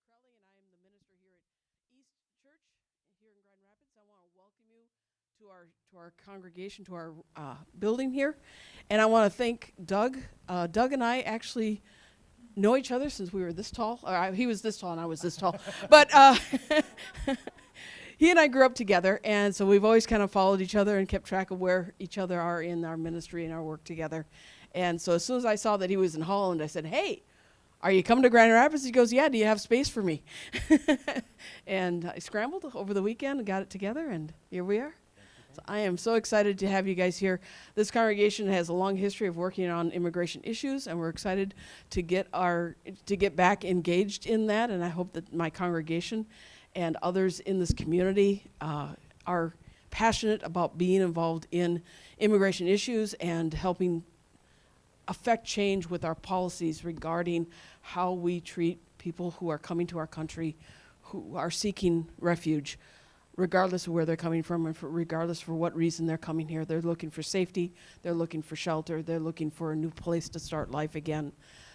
Crowley, and I am the minister here at East Church here in Grand Rapids. I want to welcome you to our congregation, to our building here, and I want to thank Doug. Doug and I actually know each other since we were this tall. He was this tall and I was this tall, but he and I grew up together, and so we've always kind of followed each other and kept track of where each other are in our ministry and our work together. And so as soon as I saw that he was in Holland, I said, "Hey, are you coming to Grand Rapids?" He goes, "Yeah, do you have space for me?" And I scrambled over the weekend and got it together, and here we are. So I am so excited to have you guys here. This congregation has a long history of working on immigration issues, and we're excited to get back engaged in that, and I hope that my congregation and others in this community are passionate about being involved in immigration issues and helping affect change with our policies regarding how we treat people who are coming to our country, who are seeking refuge, regardless of where they're coming from and regardless for what reason they're coming here. They're looking for safety, they're looking for shelter, they're looking for a new place to start life again.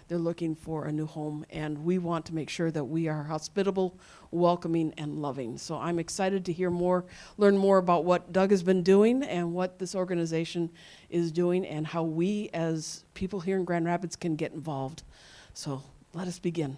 They're looking for a new home, and we want to make sure that we are hospitable, welcoming, and loving. So I'm excited to hear more, learn more about what Doug has been doing and what this organization is doing and how we as people here in Grand Rapids can get involved. So let us begin.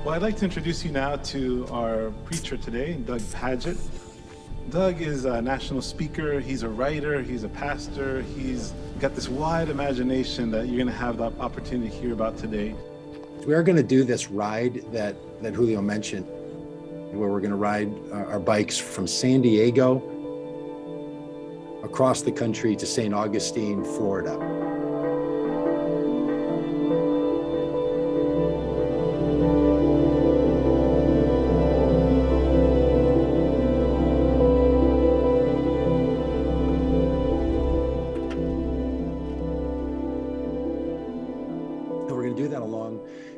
Well, I'd like to introduce you now to our preacher today, Doug Padgett. Doug is a national speaker, he's a writer, he's a pastor, he's got this wide imagination that you're going to have the opportunity to hear about today. We are going to do this ride that Julio mentioned, where we're going to ride our bikes from San Diego across the country to St. Augustine, Florida.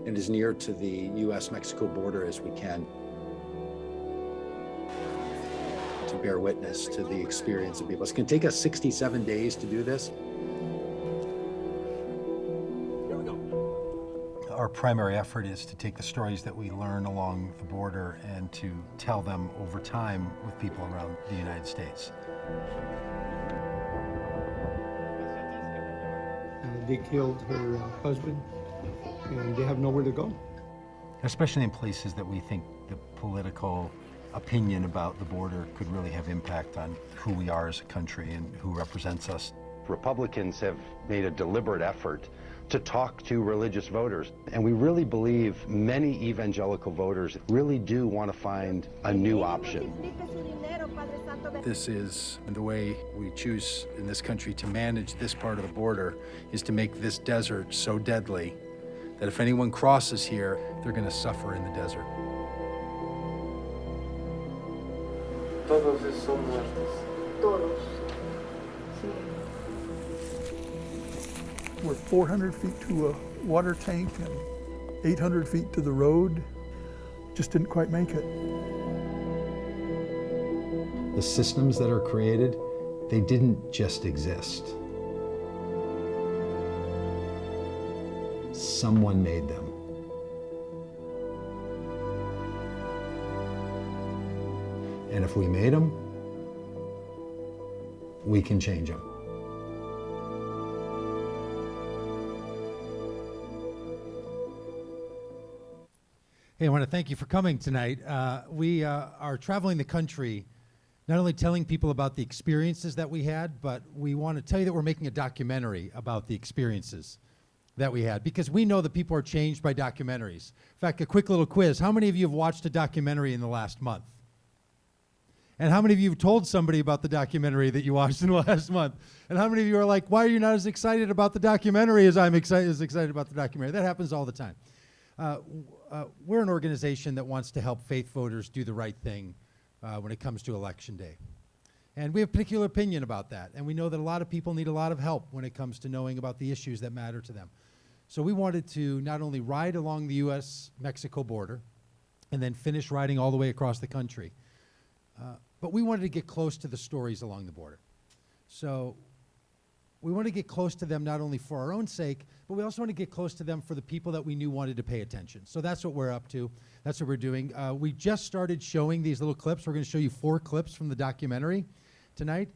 And as near to the U.S.-Mexico border as we can, to bear witness to the experience of people. It's going to take us 67 days to do this. Here we go. Our primary effort is to take the stories that we learn along the border and to tell them over time with people around the United States. They killed her husband, and they have nowhere to go. Especially in places that we think the political opinion about the border could really have impact on who we are as a country and who represents us. Republicans have made a deliberate effort to talk to religious voters, and we really believe many evangelical voters really do want to find a new option. This is the way we choose in this country to manage this part of the border, is to make this desert so deadly that if anyone crosses here, they're going to suffer in the desert. Todos son muertos. Todos. We're 400 feet to a water tank and 800 feet to the road. Just didn't quite make it. The systems that are created, they didn't just exist. Someone made them. And if we made them, we can change them. Hey, I want to thank you for coming tonight. We are traveling the country, not only telling people about the experiences that we had, but we want to tell you that we're making a documentary about the experiences that we had, because we know that people are changed by documentaries. In fact, a quick little quiz. How many of you have watched a documentary in the last month? And how many of you have told somebody about the documentary that you watched in the last month? And how many of you are like, why are you not as excited about the documentary as I'm excited about the documentary? That happens all the time. we're an organization that wants to help faith voters do the right thing when it comes to Election Day. And we have a particular opinion about that. And we know that a lot of people need a lot of help when it comes to knowing about the issues that matter to them. So we wanted to not only ride along the U.S.-Mexico border and then finish riding all the way across the country, but we wanted to get close to the stories along the border. So we want to get close to them not only for our own sake, but we also want to get close to them for the people that we knew wanted to pay attention. So that's what we're up to. That's what we're doing. We just started showing these little clips. We're going to show you 4 clips from the documentary tonight.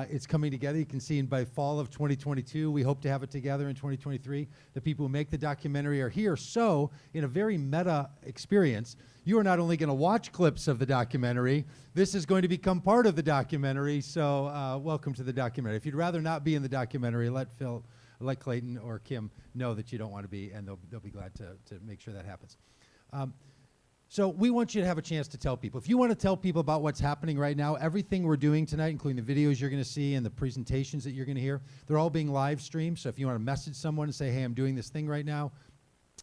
It's coming together. You can see by fall of 2022, we hope to have it together in 2023. The people who make the documentary are here. So in a very meta experience, you are not only going to watch clips of the documentary, this is going to become part of the documentary. So welcome to the documentary. If you'd rather not be in the documentary, let Clayton or Kim know that you don't want to be, and they'll be glad to make sure that happens. So we want you to have a chance to tell people. If you want to tell people about what's happening right now, everything we're doing tonight, including the videos you're going to see and the presentations that you're going to hear, they're all being live streamed. So if you want to message someone and say, hey, I'm doing this thing right now,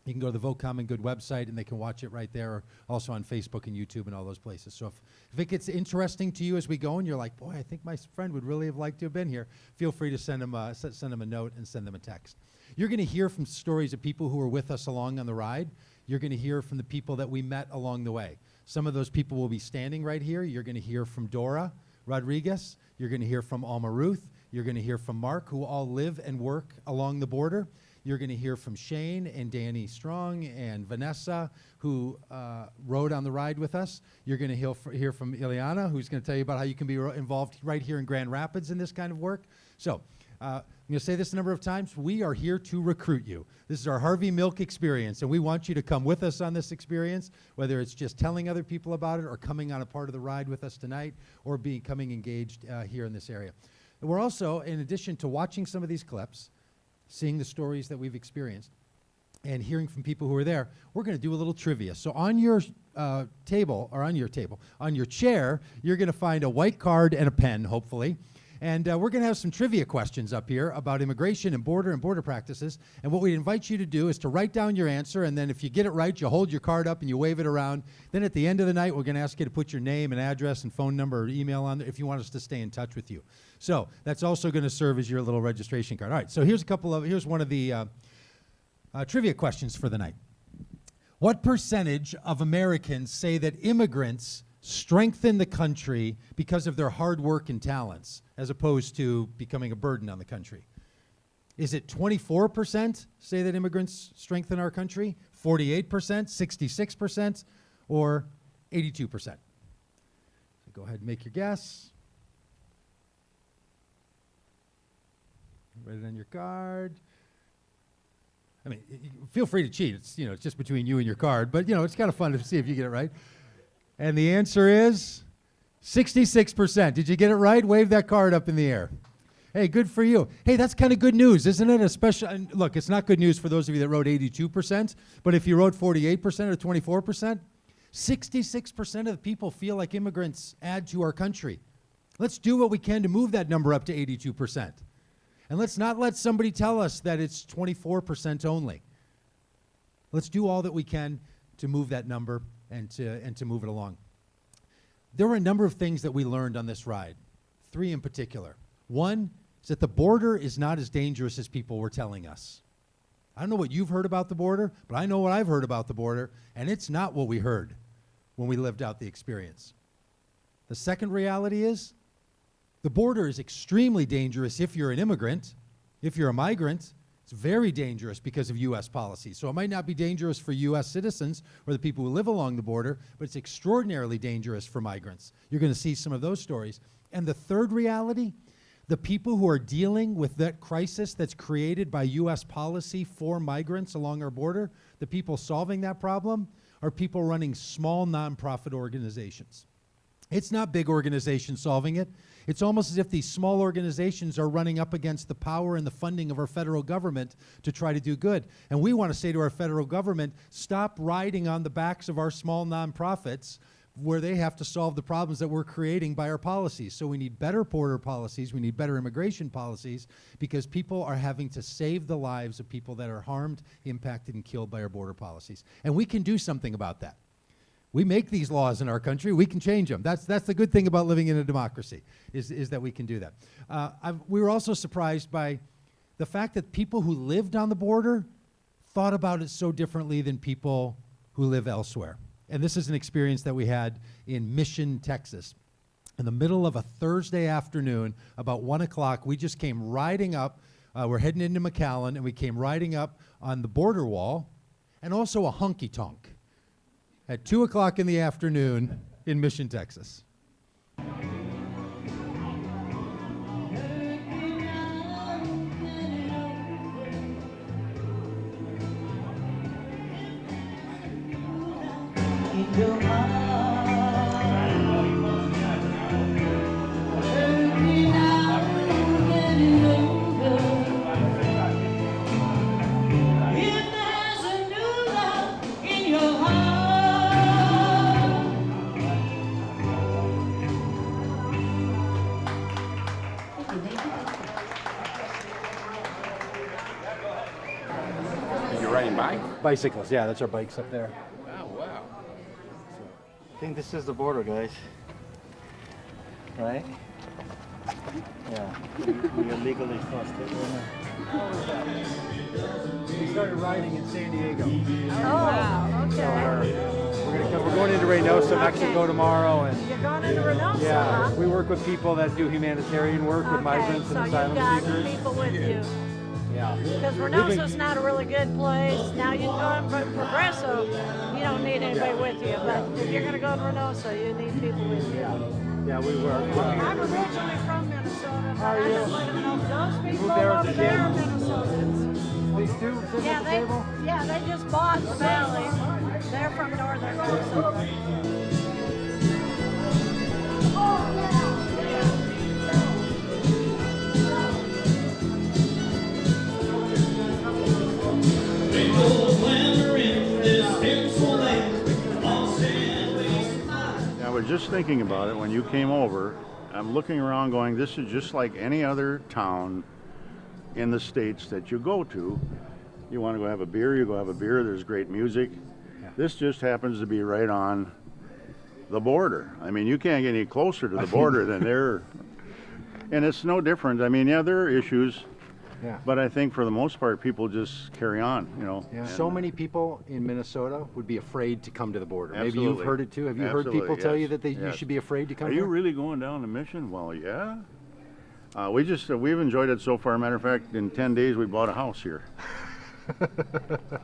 you can go to the Vote Common Good website and they can watch it right there, or also on Facebook and YouTube and all those places. So if it gets interesting to you as we go and you're like, boy, I think my friend would really have liked to have been here, feel free to send them a note and send them a text. You're going to hear from stories of people who were with us along on the ride. You're going to hear from the people that we met along the way. Some of those people will be standing right here. You're going to hear from Dora Rodriguez. You're going to hear from Alma Ruth. You're going to hear from Mark, who all live and work along the border. You're going to hear from Shane and Danny Strong and Vanessa, who rode on the ride with us. You're going to hear from Ileana, who's going to tell you about how you can be involved right here in Grand Rapids in this kind of work. So I'm going to say this a number of times. We are here to recruit you. This is our Harvey Milk experience, and we want you to come with us on this experience, whether it's just telling other people about it or coming on a part of the ride with us tonight or becoming engaged here in this area. And we're also, in addition to watching some of these clips, seeing the stories that we've experienced, and hearing from people who are there, we're going to do a little trivia. So on your on your chair, you're going to find a white card and a pen, hopefully. And we're going to have some trivia questions up here about immigration and border practices. And what we invite you to do is to write down your answer, and then if you get it right, you hold your card up and you wave it around. Then at the end of the night, we're going to ask you to put your name and address and phone number or email on there if you want us to stay in touch with you. So that's also going to serve as your little registration card. All right, so here's one of the trivia questions for the night. What percentage of Americans say that immigrants strengthen the country because of their hard work and talents, as opposed to becoming a burden on the country? Is it 24% say that immigrants strengthen our country, 48%, 66%, or 82%? So go ahead and make your guess. Write it on your card. I mean, feel free to cheat. It's just between you and your card, but it's kind of fun to see if you get it right. And the answer is 66%. Did you get it right? Wave that card up in the air. Hey, good for you. Hey, that's kind of good news, isn't it? And look, it's not good news for those of you that wrote 82%, but if you wrote 48% or 24%, 66% of the people feel like immigrants add to our country. Let's do what we can to move that number up to 82%. And let's not let somebody tell us that it's 24% only. Let's do all that we can to move that number and to move it along. There were a number of things that we learned on this ride, 3 in particular. One is that the border is not as dangerous as people were telling us. I don't know what you've heard about the border, but I know what I've heard about the border, and it's not what we heard when we lived out the experience. The second reality is the border is extremely dangerous if you're an immigrant. If you're a migrant, it's very dangerous because of U.S. policy. So it might not be dangerous for U.S. citizens or the people who live along the border, but it's extraordinarily dangerous for migrants. You're going to see some of those stories. And the third reality, the people who are dealing with that crisis that's created by U.S. policy for migrants along our border, the people solving that problem are people running small nonprofit organizations. It's not big organizations solving it. It's almost as if these small organizations are running up against the power and the funding of our federal government to try to do good. And we want to say to our federal government, stop riding on the backs of our small nonprofits where they have to solve the problems that we're creating by our policies. So we need better border policies, we need better immigration policies, because people are having to save the lives of people that are harmed, impacted, and killed by our border policies. And we can do something about that. We make these laws in our country, we can change them. That's the good thing about living in a democracy, is that we can do that. We were also surprised by the fact that people who lived on the border thought about it so differently than people who live elsewhere. And this is an experience that we had in Mission, Texas. In the middle of a Thursday afternoon, about 1 o'clock, we just came riding up. We're heading into McAllen, and we came riding up on the border wall, and also a honky-tonk at 2 o'clock in the afternoon in Mission, Texas. You're riding bike? Bicycles, yeah, that's our bikes up there. Oh, wow. I think this is the border, guys. Right? Yeah. We are legally crossed it. We started riding in San Diego. Oh, wow. Okay. We're going into Reynosa, Mexico tomorrow, and You're going into Reynosa, yeah, huh? we work with people that do humanitarian work with migrants and asylum so seekers. you've got people with you. Yeah. Because Reynosa's not a really good place. Now you can go in Progreso, you don't need anybody with you. But if you're going to go to Reynosa, you need people with you. Yeah, we work. I'm originally from Minnesota, but I just let them know those people there as over a there are kid? Minnesotans. These two sitting Yeah, at the table? they just bought the valley. They're from northern Minnesota. I was just thinking about it when you came over. I'm looking around going, this is just like any other town in the States that you go to. You want to go have a beer, you go have a beer, there's great music. This just happens to be right on the border. I mean, you can't get any closer to the border than there. And it's no different. I mean, yeah, there are issues, Yeah. but I think for the most part, people just carry on, you know. Yeah. And, So many people in Minnesota would be afraid to come to the border. Maybe you've Absolutely. heard it too. Have you heard Absolutely, people tell you yes, that you yes. should be afraid to come Are here? you really going down the mission? Well, yeah. We've enjoyed it so far. Matter of fact, in 10 days we bought a house here.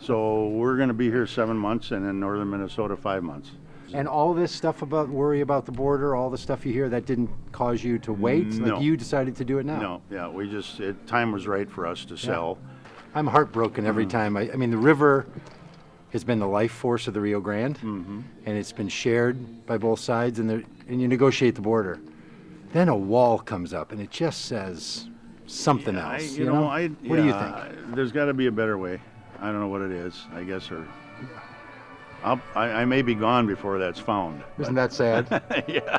So we're going to be here 7 months, and in northern Minnesota 5 months. And all this stuff about worry about the border, all the stuff you hear, that didn't cause you to wait? No. Like you decided to do it now? No, yeah, time was right for us to sell. I'm heartbroken every time. I mean, the river has been the life force of the Rio Grande, Mm-hmm. and it's been shared by both sides, and you negotiate the border. Then a wall comes up, and it just says something else. You know? What do you think? There's got to be a better way. I don't know what it is, I guess, or I may be gone before that's found. Isn't that sad? Yeah.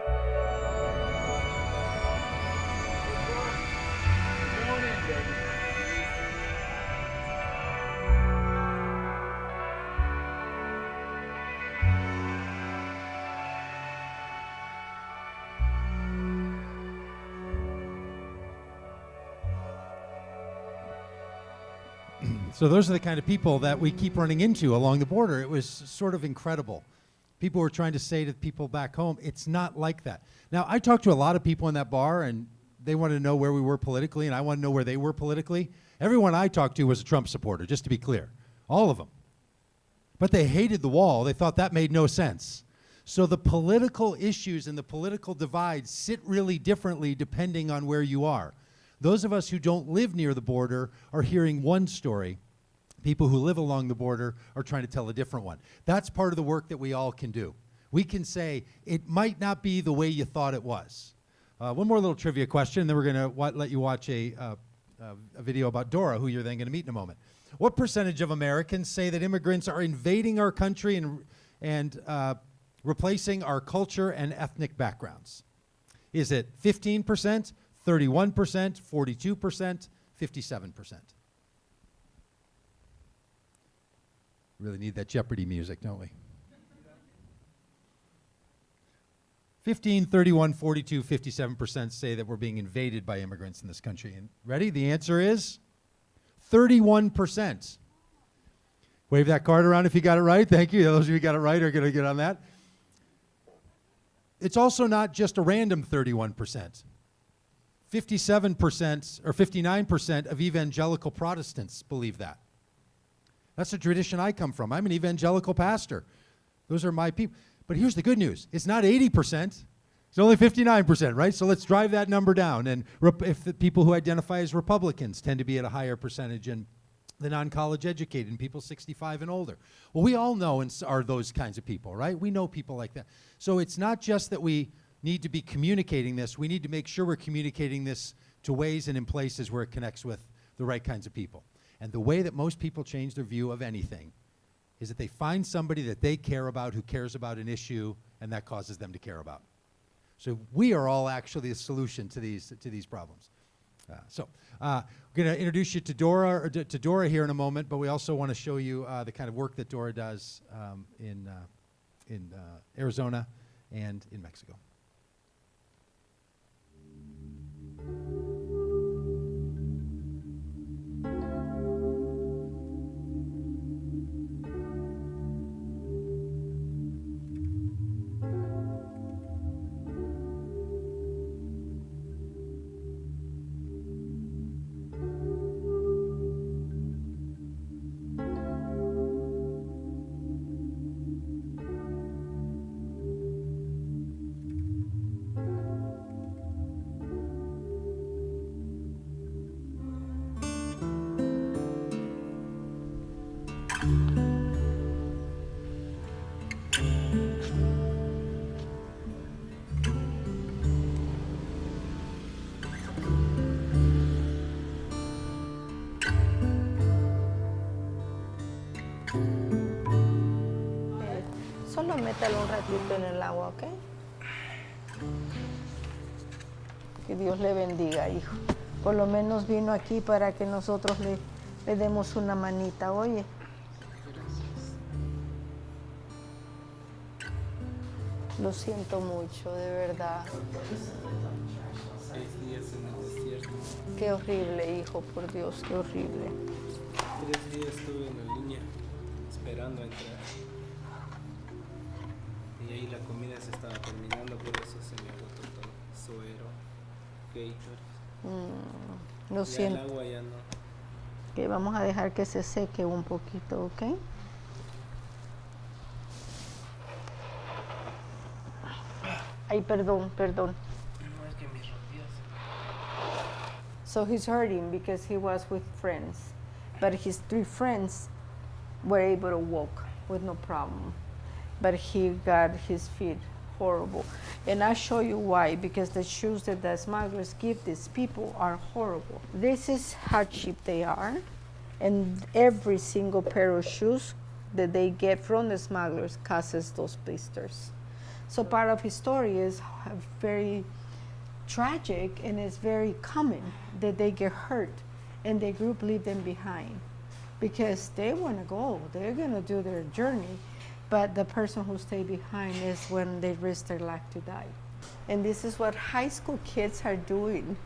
So those are the kind of people that we keep running into along the border. It was sort of incredible. People were trying to say to people back home, it's not like that. Now, I talked to a lot of people in that bar, and they wanted to know where we were politically, and I wanted to know where they were politically. Everyone I talked to was a Trump supporter, just to be clear. All of them. But they hated the wall. They thought that made no sense. So the political issues and the political divides sit really differently depending on where you are. Those of us who don't live near the border are hearing one story. People who live along the border are trying to tell a different one. That's part of the work that we all can do. We can say, it might not be the way you thought it was. One more little trivia question, then we're going to let you watch a video about Dora, who you're then going to meet in a moment. What percentage of Americans say that immigrants are invading our country and replacing our culture and ethnic backgrounds? Is it 15%, 31%, 42%, 57%? Really need that Jeopardy music, don't we? 15, 31, 42, 57% say that we're being invaded by immigrants in this country. And ready? The answer is 31%. Wave that card around if you got it right. Thank you. Those of you who got it right are going to get on that. It's also not just a random 31%. 57% or 59% of evangelical Protestants believe that. That's the tradition I come from. I'm an evangelical pastor. Those are my people. But here's the good news. It's not 80%. It's only 59%, right? So let's drive that number down. And if the people who identify as Republicans tend to be at a higher percentage, and the non-college educated and people 65 and older. Well, we all know and are those kinds of people, right? We know people like that. So it's not just that we need to be communicating this. We need to make sure we're communicating this to ways and in places where it connects with the right kinds of people. And the way that most people change their view of anything is that they find somebody that they care about who cares about an issue, and that causes them to care about. So we are all actually the solution to these problems. We're going to introduce you to Dora here in a moment, but we also want to show you the kind of work that Dora does in Arizona and in Mexico. Solo mételo un ratito en el agua, ¿ok? Que Dios le bendiga, hijo. Por lo menos vino aquí para que nosotros le demos una manita, oye. Lo siento mucho, de verdad. 6 días en el desierto. Qué horrible, hijo, por Dios, qué horrible. 3 días estuve en la línea esperando a entrar. Y ahí la comida se estaba terminando, por eso se me agotó todo. Suero, Gatorade. Lo siento. Ya el agua ya no. Que vamos a dejar que se seque un poquito, ¿ok? Ay, perdón. No, es que mis rodillas. So he's hurting because he was with friends, but his 3 friends were able to walk with no problem, but he got his feet horrible. And I'll show you why, because the shoes that the smugglers give these people are horrible. This is how cheap they are, and every single pair of shoes that they get from the smugglers causes those blisters. So part of his story is very tragic, and it's very common that they get hurt and the group leave them behind because they want to go, they're going to do their journey, but the person who stay behind is when they risk their life to die. And this is what high school kids are doing,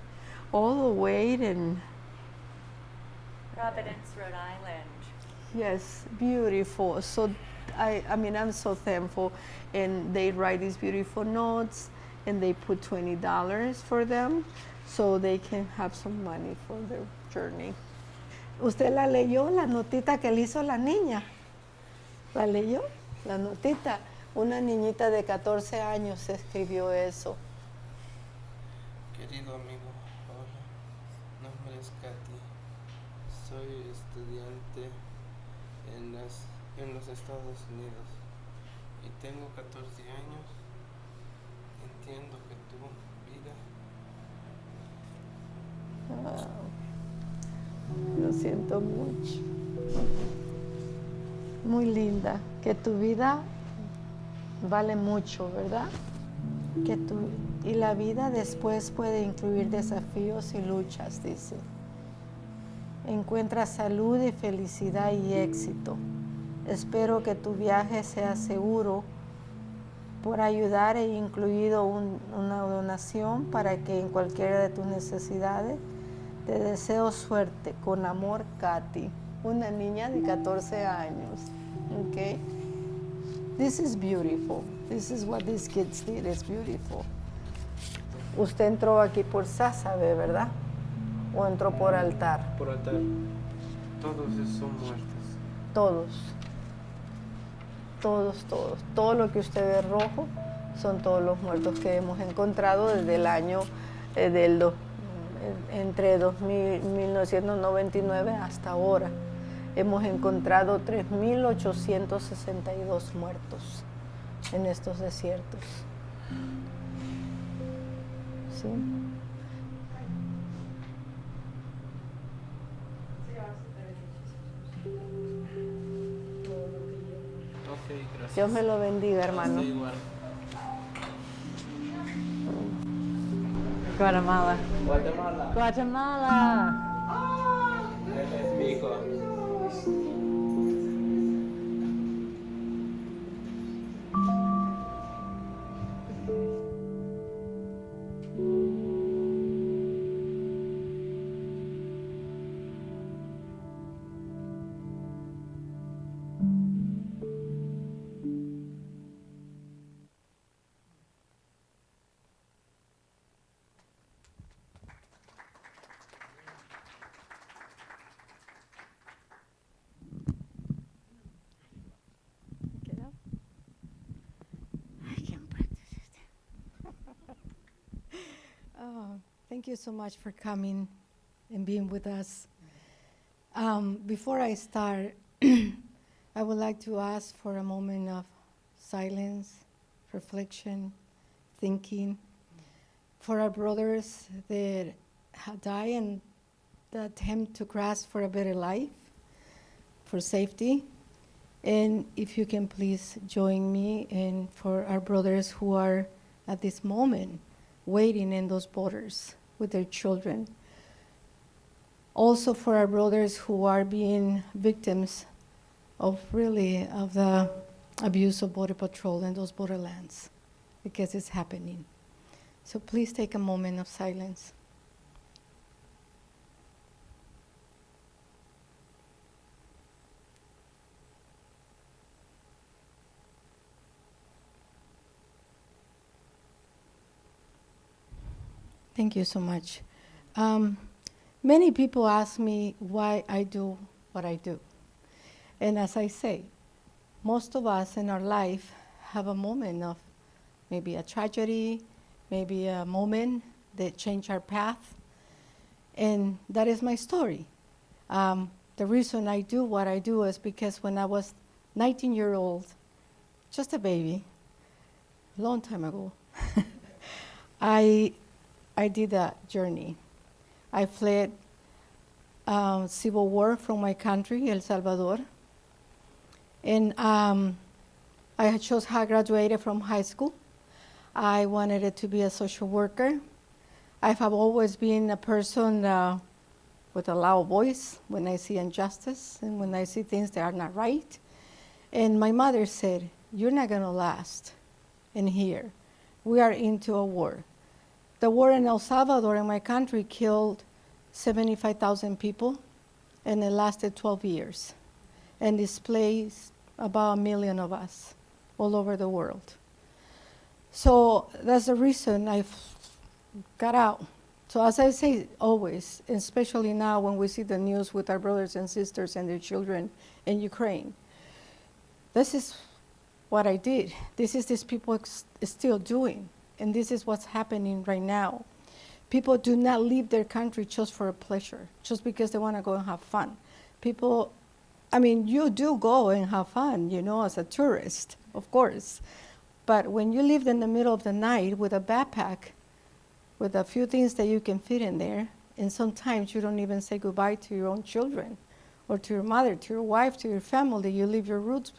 all the way in Providence, Rhode Island. Yes, beautiful. So I mean, I'm so thankful. And they write these beautiful notes, and they put $20 for them so they can have some money for their journey. ¿Usted la leyó, la notita que le hizo la niña? ¿La leyó? La notita. Una niñita de 14 años escribió eso. Querido amigo, hola. Mi nombre es Katy. Soy estudiante en los Estados Unidos y tengo 14 años. Entiendo que tu vida. Lo siento mucho. Muy linda. Que tu vida vale mucho, ¿verdad? Y la vida después puede incluir desafíos y luchas, dice. Encuentra salud y felicidad y éxito. Espero que tu viaje sea seguro. Por ayudar he incluido una donación para que en cualquiera de tus necesidades te deseo suerte. Con amor, Katy. Una niña de 14 años. Okay? This is beautiful. This is what these kids did. It's beautiful. Usted entró aquí por Sázabe, ¿verdad? ¿O entró por altar? Por altar. Todos esos son muertos. Todos. Todo lo que usted ve rojo son todos los muertos que hemos encontrado desde el año entre 1999 hasta ahora. Hemos encontrado 3.862 muertos en estos desiertos. ¿Sí? Okay, gracias. Dios me lo bendiga, hermano. Usted igual. Guatemala. Guatemala. Guatemala. Él es mi hijo. Get up. I can practice it. Oh, thank you so much for coming and being with us. Before I start, I would like to ask for a moment of silence, reflection, thinking for our brothers that have died and that attempt to grasp for a better life, for safety. And if you can please join me and for our brothers who are at this moment waiting in those borders with their children. Also for our brothers who are being victims of the abuse of Border Patrol in those borderlands, because it's happening. So please take a moment of silence. Thank you so much. Many people ask me why I do what I do. And as I say, most of us in our life have a moment of maybe a tragedy, maybe a moment that changed our path. And that is my story. The reason I do what I do is because when I was 19-year-old, just a baby, a long time ago, I did that journey. I fled civil war from my country, El Salvador. And I had graduated from high school. I wanted it to be a social worker. I have always been a person with a loud voice when I see injustice and when I see things that are not right. And my mother said, "You're not gonna last in here. We are into a war." The war in El Salvador, in my country, killed 75,000 people, and it lasted 12 years, and displaced about 1 million of us all over the world. So that's the reason I got out. So as I say always, especially now when we see the news with our brothers and sisters and their children in Ukraine, this is what I did. This is these people still doing. And this is what's happening right now. People do not leave their country just for a pleasure, just because they want to go and have fun. People, I mean, you do go and have fun, you know, as a tourist, of course. But when you live in the middle of the night with a backpack, with a few things that you can fit in there, and sometimes you don't even say goodbye to your own children, or to your mother, to your wife, to your family, you leave your roots,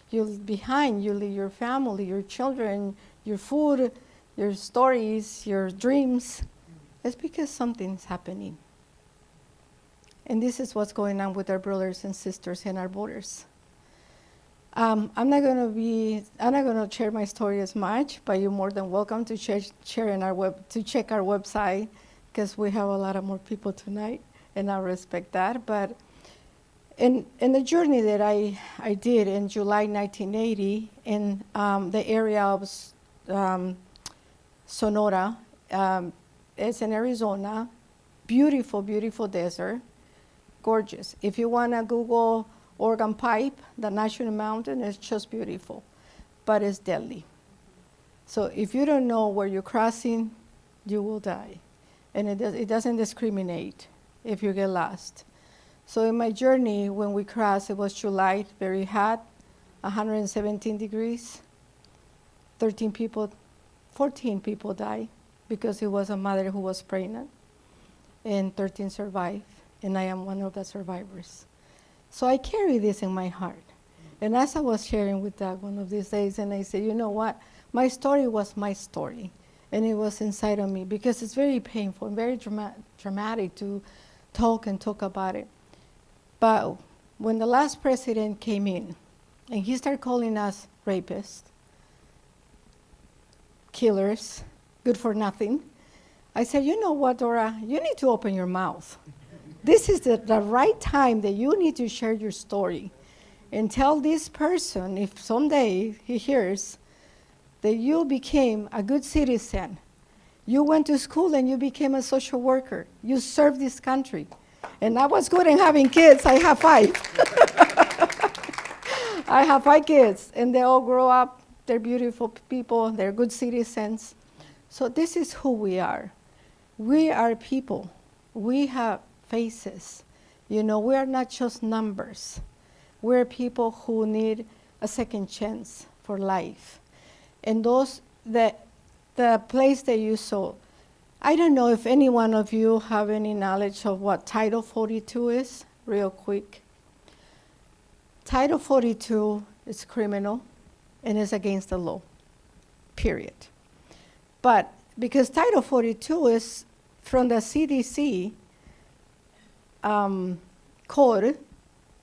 You leave behind, you leave your family, your children, your food, your stories, your dreams. It's because something's happening. And this is what's going on with our brothers and sisters and our borders. I'm not gonna share my story as much, but you're more than welcome to share in to check our website, because we have a lot of more people tonight, and I respect that. But in the journey that I did in July 1980 in the area of Sonora, it's in Arizona, beautiful, beautiful desert, gorgeous. If you wanna Google Organ Pipe, the national mountain, is just beautiful, but it's deadly. So if you don't know where you're crossing, you will die. And it doesn't discriminate if you get lost. So in my journey, when we crossed, it was July, very hot, 117 degrees. 14 people died because it was a mother who was pregnant, and 13 survived, and I am one of the survivors. So I carry this in my heart. And as I was sharing with Doug one of these days, and I said, you know what? My story was my story, and it was inside of me, because it's very painful and very dramatic to talk about it. But when the last president came in, and he started calling us rapists, killers, good for nothing, I said, you know what, Dora, you need to open your mouth. This is the right time that you need to share your story and tell this person, if someday he hears, that you became a good citizen. You went to school and you became a social worker. You served this country. And I was good in having kids. I have 5. I have 5 kids, and they all grow up. They're beautiful people. They're good citizens. So this is who we are. We are people. We have faces. You know, we are not just numbers. We're people who need a second chance for life. And the place that you saw, I don't know if any one of you have any knowledge of what Title 42 is, real quick. Title 42 is criminal and is against the law, period. But because Title 42 is from the CDC code,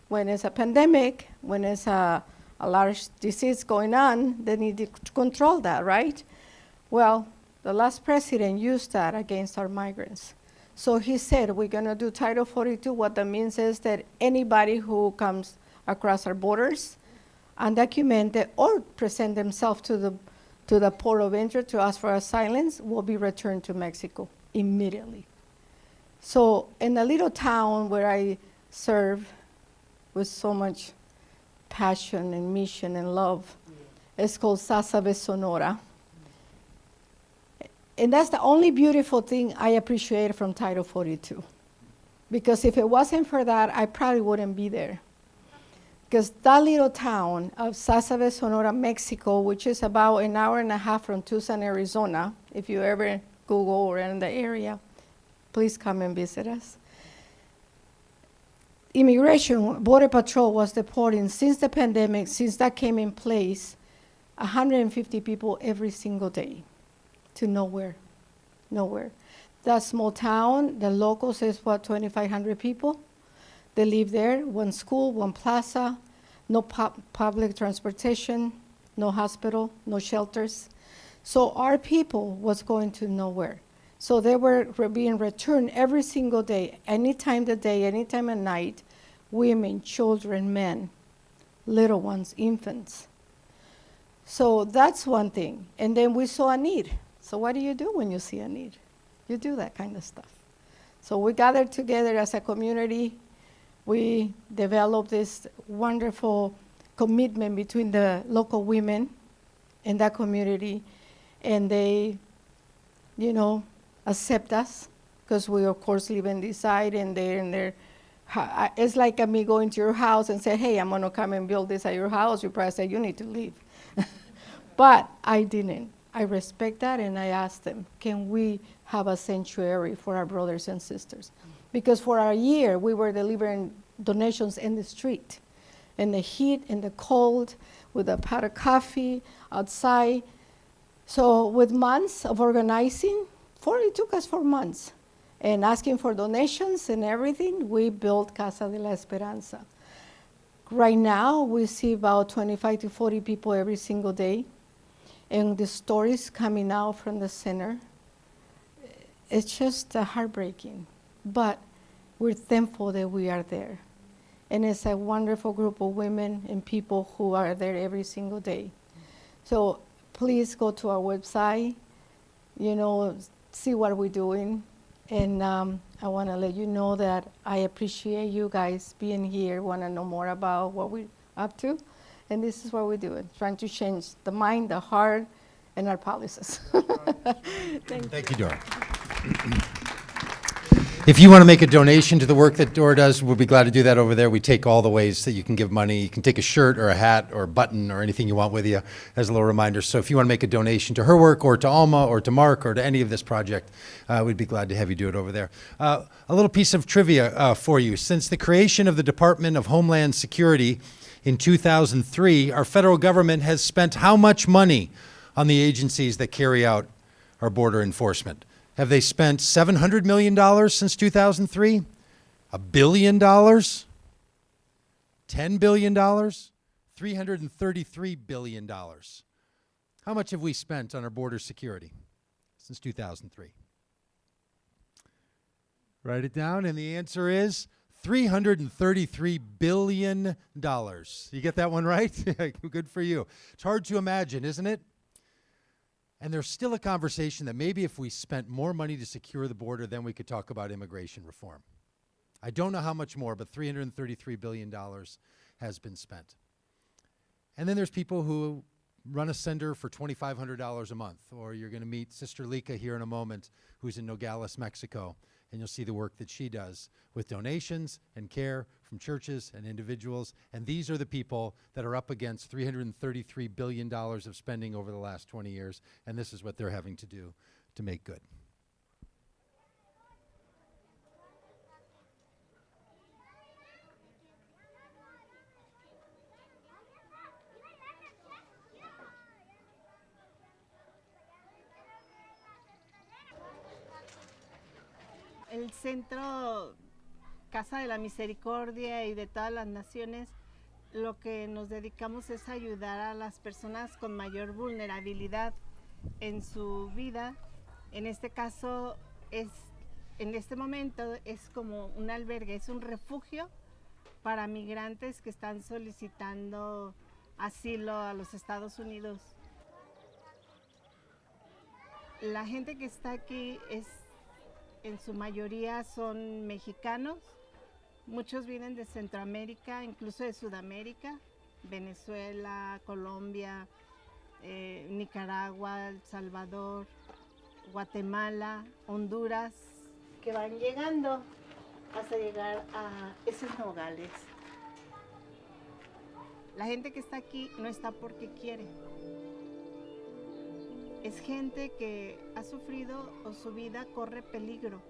when it's a pandemic, when it's a large disease going on, they need to control that, right? Well, the last president used that against our migrants. So he said, we're gonna do Title 42. What that means is that anybody who comes across our borders, undocumented, or present themselves to the port of entry to ask for asylum, will be returned to Mexico immediately. So in a little town where I serve with so much passion and mission and love, it's called Sásabe, Sonora. And that's the only beautiful thing I appreciate from Title 42. Because if it wasn't for that, I probably wouldn't be there. Because that little town of Sásabe, Sonora, Mexico, which is about an hour and a half from Tucson, Arizona, if you ever Google or in the area, please come and visit us. Immigration, Border Patrol was deporting, since the pandemic, since that came in place, 150 people every single day to nowhere. That small town, the locals is 2,500 people. They live there, one school, one plaza, no public transportation, no hospital, no shelters. So our people was going to nowhere. So they were being returned every single day, any time of the day, any time at night, women, children, men, little ones, infants. So that's one thing. And then we saw a need. So what do you do when you see a need? You do that kind of stuff. So we gathered together as a community. We developed this wonderful commitment between the local women in that community, and they, accept us, because we of course live in this side, and they're in their, it's like me going to your house and say, hey, I'm gonna come and build this at your house. You probably say, you need to leave. But I didn't. I respect that, and I asked them, can we have a sanctuary for our brothers and sisters? Because for a year, we were delivering donations in the street. in the heat, in the cold, with a pot of coffee outside. So with months of organizing, it took us 4 months, and asking for donations and everything, we built Casa de la Esperanza. Right now, we see about 25 to 40 people every single day, and the stories coming out from the center, it's just heartbreaking, but we're thankful that we are there. And it's a wonderful group of women and people who are there every single day. So please go to our website, see what we're doing. And I want to let you know that I appreciate you guys being here, want to know more about what we're up to. And this is what we're doing, trying to change the mind, the heart, and our policies. Thank you, Dora. If you want to make a donation to the work that Dora does, we'll be glad to do that over there. We take all the ways that you can give money. You can take a shirt or a hat or a button or anything you want with you as a little reminder. So if you want to make a donation to her work or to Alma or to Mark or to any of this project, we'd be glad to have you do it over there. A little piece of trivia for you. Since the creation of the Department of Homeland Security in 2003, our federal government has spent how much money on the agencies that carry out our border enforcement? Have they spent $700 million since 2003? $1 billion? $10 billion? $333 billion. How much have we spent on our border security since 2003? Write it down, and the answer is $333 billion. You get that one right? Good for you. It's hard to imagine, isn't it? And there's still a conversation that maybe if we spent more money to secure the border, then we could talk about immigration reform. I don't know how much more, but $333 billion has been spent. And then there's people who run a sender for $2,500 a month, or you're going to meet Sister Lika here in a moment, who's in Nogales, Mexico, and you'll see the work that she does with donations and care from churches and individuals. And these are the people that are up against $333 billion of spending over the last 20 years, and this is what they're having to do to make good. El Centro Casa de la Misericordia y de todas las naciones, lo que nos dedicamos es ayudar a las personas con mayor vulnerabilidad en su vida. En este caso, en este momento es como un albergue, es un refugio para migrantes que están solicitando asilo a los Estados Unidos. La gente que está aquí en su mayoría son mexicanos, muchos vienen de Centroamérica, incluso de Sudamérica, Venezuela, Colombia, Nicaragua, El Salvador, Guatemala, Honduras, que van llegando hasta llegar a esos Nogales. La gente que está aquí no está porque quiere. Es gente que ha sufrido o su vida corre peligro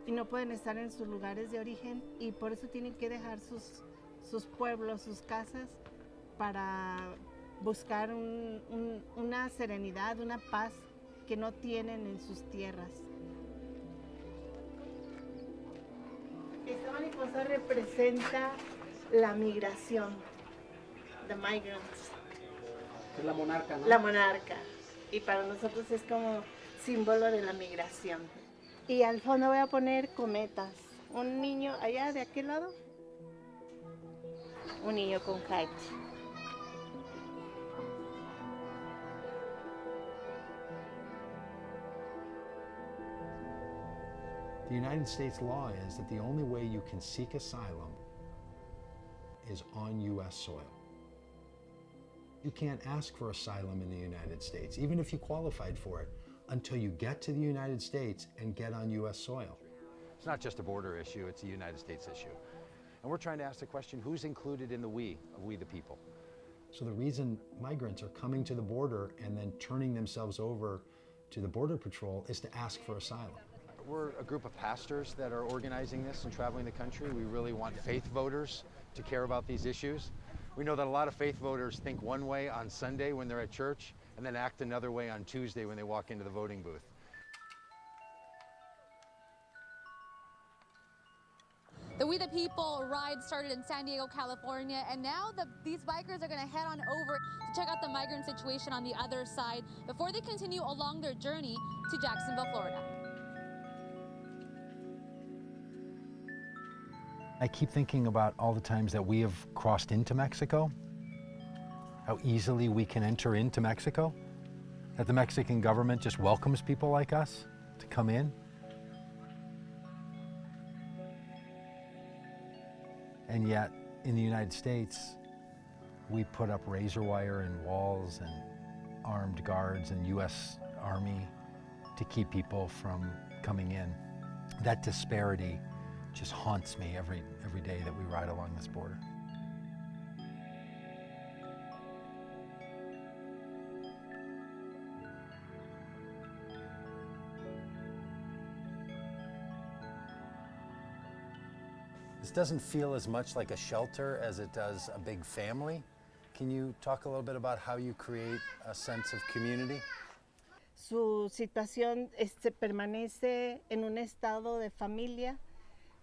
y no pueden estar en sus lugares de origen y por eso tienen que dejar sus pueblos, sus casas para buscar una serenidad, una paz que no tienen en sus tierras. Esta mariposa representa la migración, the migrants. Es la monarca, ¿no? La monarca. Y para nosotros es como símbolo de la migración. Y al fondo voy a poner cometas. Un niño allá de aquel lado. Un niño con kite. The United States law is that the only way you can seek asylum is on U.S. soil. You can't ask for asylum in the United States, even if you qualified for it, until you get to the United States and get on U.S. soil. It's not just a border issue, it's a United States issue. And we're trying to ask the question, who's included in the we the people? So the reason migrants are coming to the border and then turning themselves over to the Border Patrol is to ask for asylum. We're a group of pastors that are organizing this and traveling the country. We really want faith voters to care about these issues. We know that a lot of faith voters think one way on Sunday when they're at church and then act another way on Tuesday when they walk into the voting booth. The We the People ride started in San Diego, California, and now these bikers are going to head on over to check out the migrant situation on the other side before they continue along their journey to Jacksonville, Florida. I keep thinking about all the times that we have crossed into Mexico, how easily we can enter into Mexico, that the Mexican government just welcomes people like us to come in. And yet, in the United States, we put up razor wire and walls and armed guards and U.S. Army to keep people from coming in. That disparity just haunts me every day that we ride along this border. This doesn't feel as much like a shelter as it does a big family. Can you talk a little bit about how you create a sense of community? Su situación permanece en un estado de familia.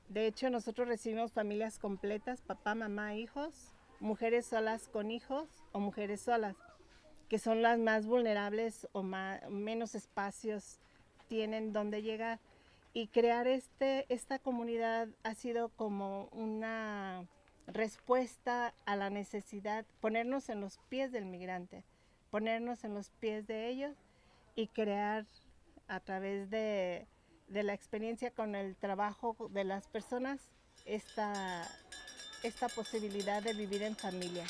De hecho, nosotros recibimos familias completas, papá, mamá, hijos, mujeres solas con hijos o mujeres solas, que son las más vulnerables o menos espacios tienen donde llegar. Y crear esta comunidad ha sido como una respuesta a la necesidad, ponernos en los pies del migrante, ponernos en los pies de ellos y crear a través de la experiencia con el trabajo de las personas esta posibilidad de vivir en familia.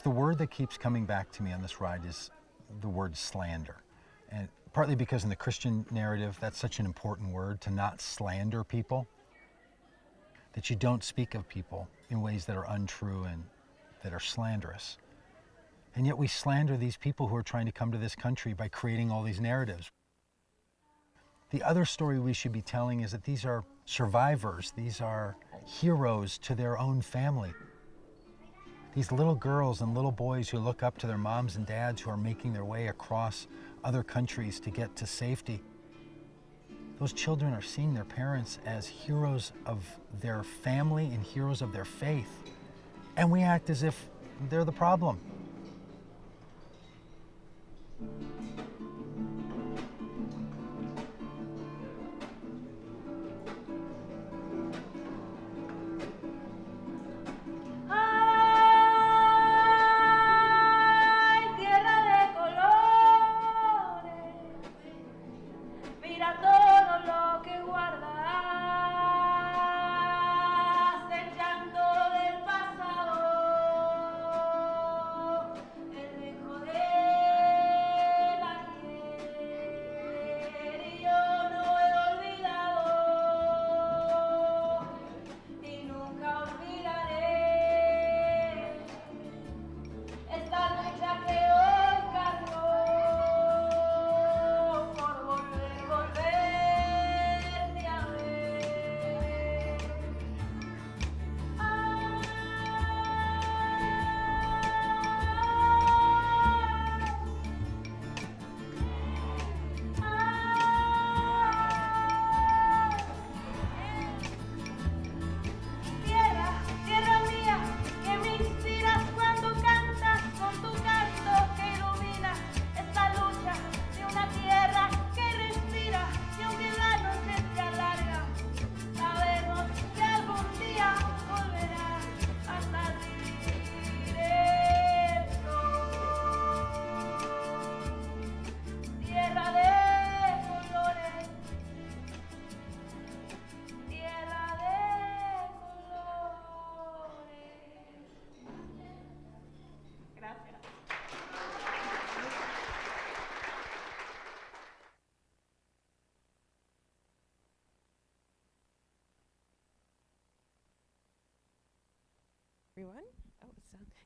The word that keeps coming back to me on this ride is the word slander. And partly because in the Christian narrative, that's such an important word, to not slander people, that you don't speak of people in ways that are untrue and that are slanderous. And yet we slander these people who are trying to come to this country by creating all these narratives. The other story we should be telling is that these are survivors, these are heroes to their own family. These little girls and little boys who look up to their moms and dads who are making their way across other countries to get to safety. Those children are seeing their parents as heroes of their family and heroes of their faith. And we act as if they're the problem.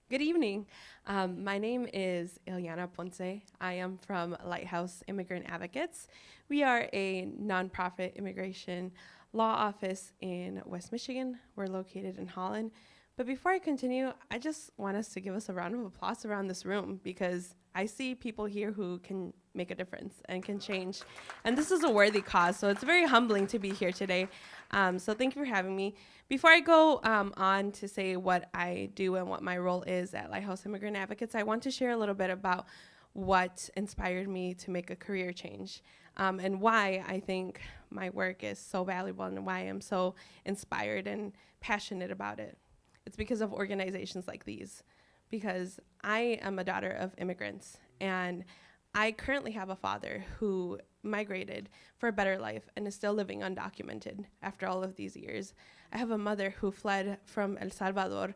Good evening. My name is Ileana Ponce. I am from Lighthouse Immigrant Advocates. We are a nonprofit immigration law office in West Michigan. We're located in Holland. But before I continue, I just want us to give us a round of applause around this room, because I see people here who can make a difference and can change. And this is a worthy cause, so it's very humbling to be here today. So thank you for having me. Before I go on to say what I do and what my role is at Lighthouse Immigrant Advocates, I want to share a little bit about what inspired me to make a career change, and why I think my work is so valuable and why I'm so inspired and passionate about it. It's because of organizations like these, because I am a daughter of immigrants, and I currently have a father who migrated for a better life and is still living undocumented after all of these years. I have a mother who fled from El Salvador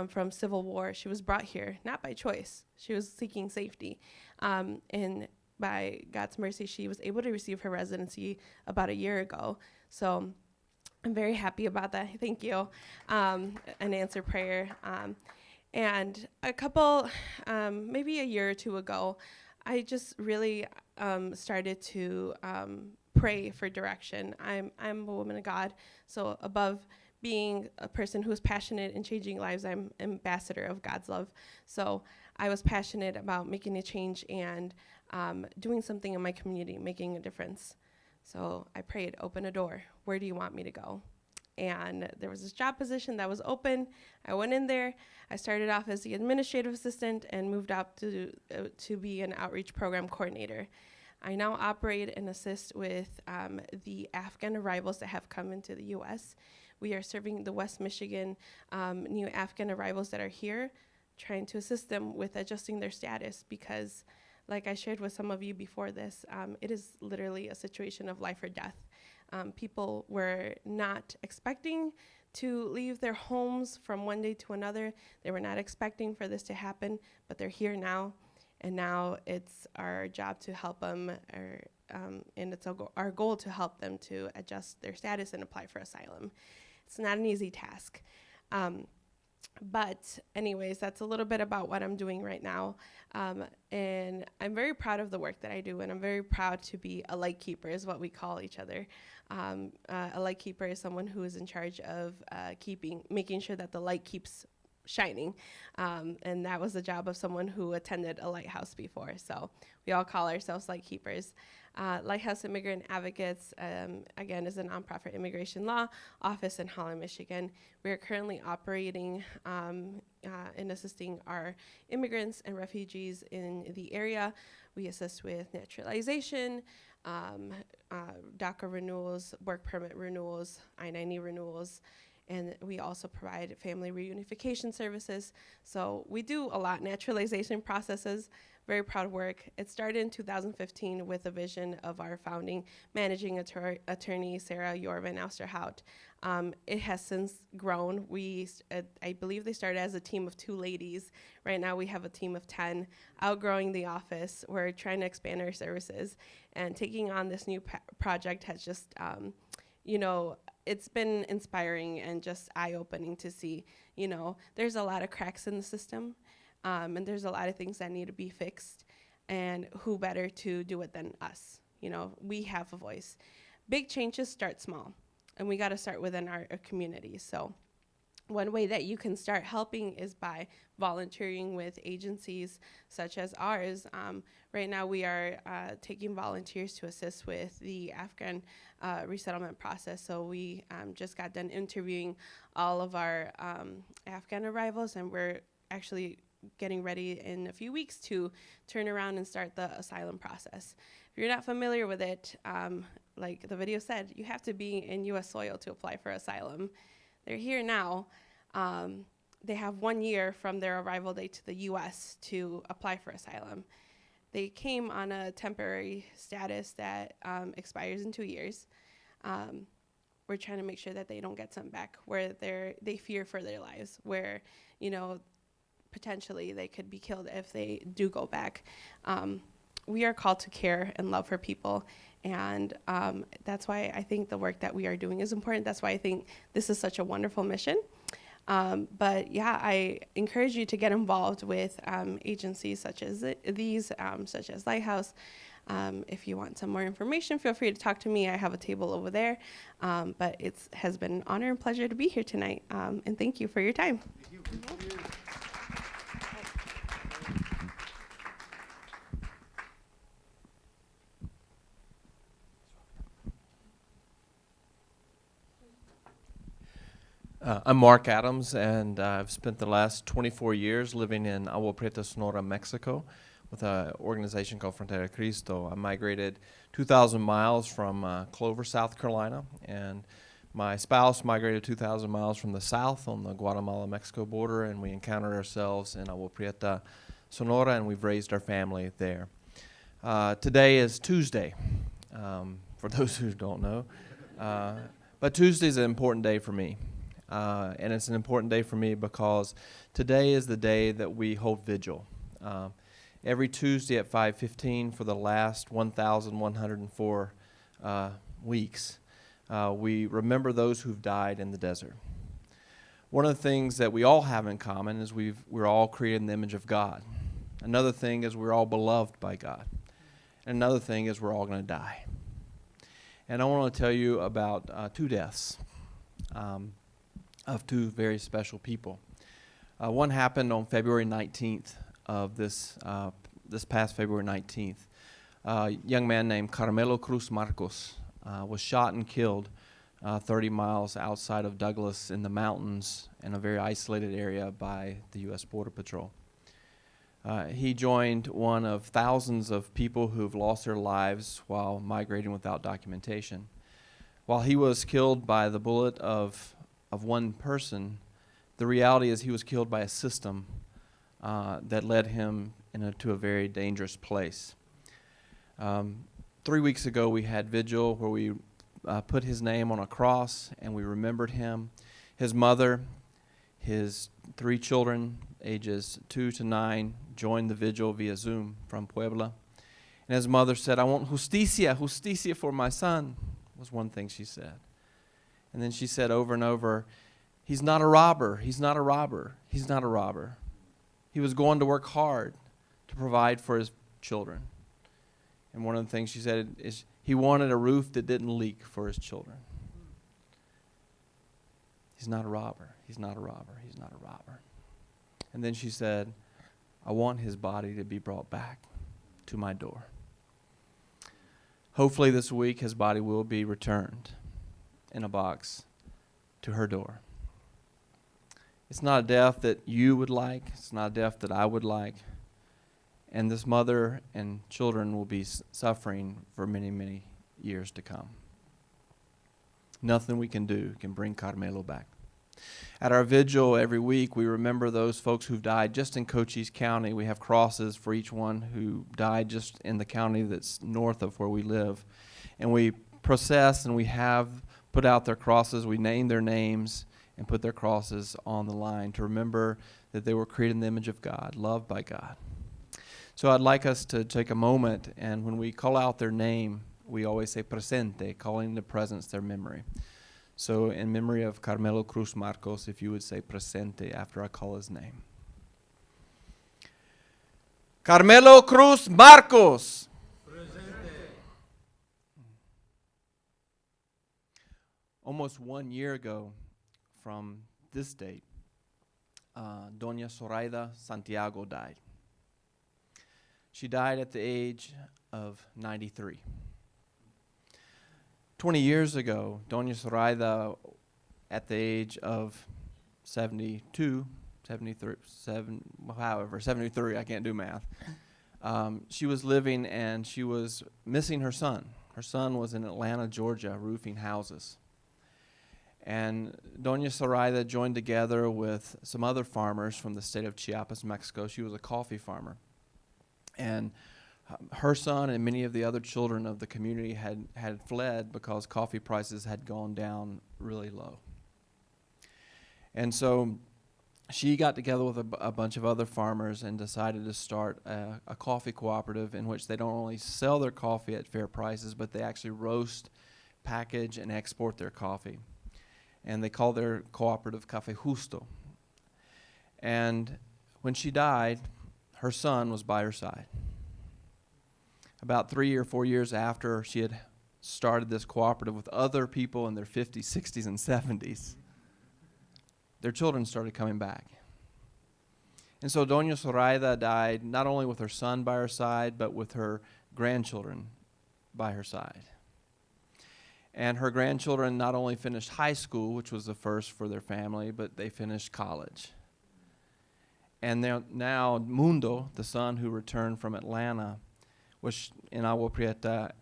from civil war. She was brought here, not by choice. She was seeking safety. And by God's mercy, she was able to receive her residency about a year ago. So I'm very happy about that. Thank you. An answered prayer. And a couple, maybe a year or two ago, I just really started to pray for direction. I'm a woman of God, so above being a person who is passionate in changing lives, I'm ambassador of God's love. So I was passionate about making a change and doing something in my community, making a difference. So I prayed, open a door. Where do you want me to go? And there was this job position that was open. I went in there. I started off as the administrative assistant and moved up to be an outreach program coordinator. I now operate and assist with the Afghan arrivals that have come into the U.S. We are serving the West Michigan new Afghan arrivals that are here, trying to assist them with adjusting their status, because like I shared with some of you before this, it is literally a situation of life or death. People were not expecting to leave their homes from one day to another. They were not expecting for this to happen, but they're here now. And now it's our job to help them, and it's our goal to help them to adjust their status and apply for asylum. It's not an easy task. But anyways, that's a little bit about what I'm doing right now. And I'm very proud of the work that I do, and I'm very proud to be a light keeper, is what we call each other. A light keeper is someone who is in charge of making sure that the light keeps shining. And that was the job of someone who attended a lighthouse before. So we all call ourselves light keepers. Lighthouse Immigrant Advocates, again, is a nonprofit immigration law office in Holland, Michigan. We are currently operating and assisting our immigrants and refugees in the area. We assist with naturalization, DACA renewals, work permit renewals, I-90 renewals, and we also provide family reunification services. So we do a lot, naturalization processes, very proud work. It started in 2015 with a vision of our founding managing attorney, Sarah Jorvan Austerhout. It has since grown. I believe they started as a team of 2 ladies. Right now we have a team of 10, outgrowing the office. We're trying to expand our services, and taking on this new project has just, it's been inspiring and just eye-opening to see, there's a lot of cracks in the system, and there's a lot of things that need to be fixed, and who better to do it than us? We have a voice. Big changes start small, and we got to start within our communities. So one way that you can start helping is by volunteering with agencies such as ours. Right now we are taking volunteers to assist with the Afghan resettlement process. So we just got done interviewing all of our Afghan arrivals, and we're actually getting ready in a few weeks to turn around and start the asylum process. If you're not familiar with it, like the video said, you have to be in U.S. soil to apply for asylum. They're here now. They have 1 year from their arrival date to the U.S. to apply for asylum. They came on a temporary status that expires in 2 years. We're trying to make sure that they don't get sent back where they fear for their lives, where, potentially they could be killed if they do go back. We are called to care and love for people, and that's why I think the work that we are doing is important. That's why I think this is such a wonderful mission. But yeah, I encourage you to get involved with agencies such as these, such as Lighthouse. If you want some more information, feel free to talk to me. I have a table over there. But it has been an honor and pleasure to be here tonight. And thank you for your time. I'm Mark Adams, and I've spent the last 24 years living in Agua Prieta, Sonora, Mexico, with an organization called Frontera Cristo. I migrated 2,000 miles from Clover, South Carolina, and my spouse migrated 2,000 miles from the south on the Guatemala-Mexico border, and we encountered ourselves in Agua Prieta, Sonora, and we've raised our family there. Today is Tuesday, for those who don't know. But Tuesday is an important day for me. And it's an important day for me because today is the day that we hold vigil. Every Tuesday at 5:15 for the last 1,104 weeks, we remember those who've died in the desert. One of the things that we all have in common is we're all created in the image of God. Another thing is we're all beloved by God. And another thing is we're all going to die. And I want to tell you about two deaths. Of two very special people. One happened on February 19th of this past February 19th. A young man named Carmelo Cruz Marcos was shot and killed 30 miles outside of Douglas in the mountains in a very isolated area by the U.S. Border Patrol. He joined one of thousands of people who've lost their lives while migrating without documentation. While he was killed by the bullet of one person, the reality is he was killed by a system that led him to a very dangerous place. 3 weeks ago, we had vigil where we put his name on a cross and we remembered him. His mother, his 3 children, ages 2 to 9, joined the vigil via Zoom from Puebla. And his mother said, "I want justicia for my son," was one thing she said. And then she said over and over, "He's not a robber, he's not a robber, he's not a robber." He was going to work hard to provide for his children. And one of the things she said is he wanted a roof that didn't leak for his children. He's not a robber, he's not a robber, he's not a robber. And then she said, "I want his body to be brought back to my door." Hopefully this week his body will be returned in a box to her door. It's not a death that you would like. It's not a death that I would like. And this mother and children will be suffering for many, many years to come. Nothing we can do can bring Carmelo back. At our vigil every week, we remember those folks who've died just in Cochise County. We have crosses for each one who died just in the county that's north of where we live. And we process and we have put out their crosses, we name their names and put their crosses on the line to remember that they were created in the image of God, loved by God. So I'd like us to take a moment, and when we call out their name, we always say presente, calling into presence their memory. So in memory of Carmelo Cruz Marcos, if you would say presente after I call his name. Carmelo Cruz Marcos. Almost 1 year ago from this date, Doña Zoraida Santiago died. She died at the age of 93. 20 years ago, Doña Zoraida, at the age of 72, 73, I can't do math, she was living and she was missing her son. Her son was in Atlanta, Georgia, roofing houses. And Doña Zoraida joined together with some other farmers from the state of Chiapas, Mexico. She was a coffee farmer. And her son and many of the other children of the community had fled because coffee prices had gone down really low. And so she got together with a bunch of other farmers and decided to start a coffee cooperative in which they don't only sell their coffee at fair prices, but they actually roast, package, and export their coffee. and they call their cooperative Café Justo. And when she died, her son was by her side. About 3 or 4 years after she had started this cooperative with other people in their 50s, 60s, and 70s, their children started coming back. And so Doña Zoraida died not only with her son by her side, but with her grandchildren by her side. And her grandchildren not only finished high school, which was the first for their family, but they finished college. And now Mundo, the son who returned from Atlanta, was in Agua Prieta.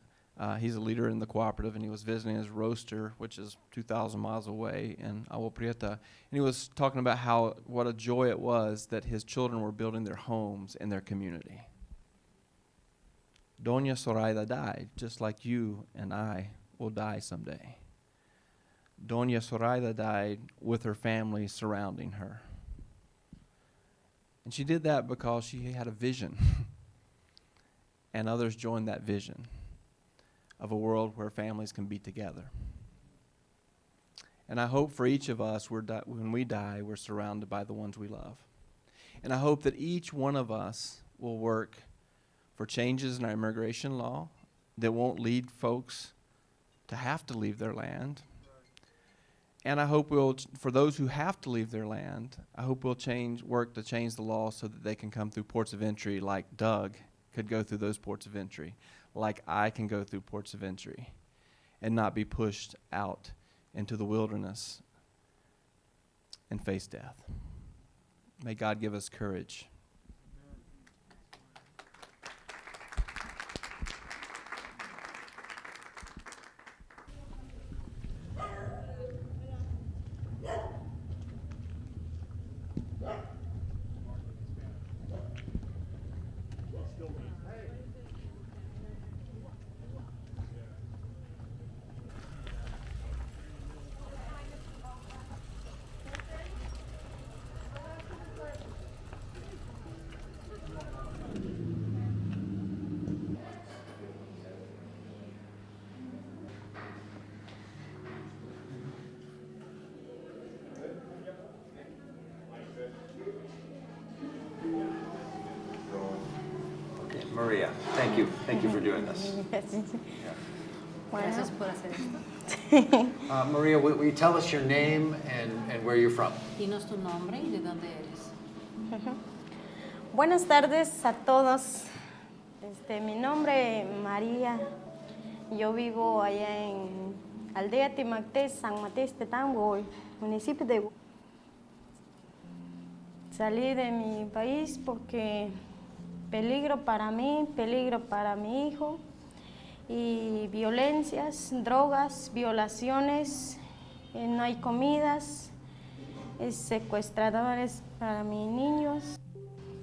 He's a leader in the cooperative, and he was visiting his roaster, which is 2,000 miles away in Agua Prieta. And he was talking about what a joy it was that his children were building their homes in their community. Doña Zoraida died, just like you and I will die someday. Doña Zoraida died with her family surrounding her. And she did that because she had a vision. And others joined that vision of a world where families can be together. And I hope for each of us, when we die, we're surrounded by the ones we love. And I hope that each one of us will work for changes in our immigration law that won't lead folks to have to leave their land. And I hope for those who have to leave their land, I hope we'll work to change the law so that they can come through ports of entry like Doug could go through those ports of entry, like I can go through ports of entry, and not be pushed out into the wilderness and face death. May God give us courage. Maria, thank you. Thank you for doing this. Gracias por hacer esto. Maria, will you tell us your name and where you're from? Dinos tu nombre y de dónde eres. Buenas tardes a todos. Mi nombre es María. Yo vivo allá en Aldea Timactés, San Matías Tetambo, municipio de... Salí de mi país porque peligro para mí, peligro para mi hijo, y violencias, drogas, violaciones, no hay comidas, secuestradores para mis niños.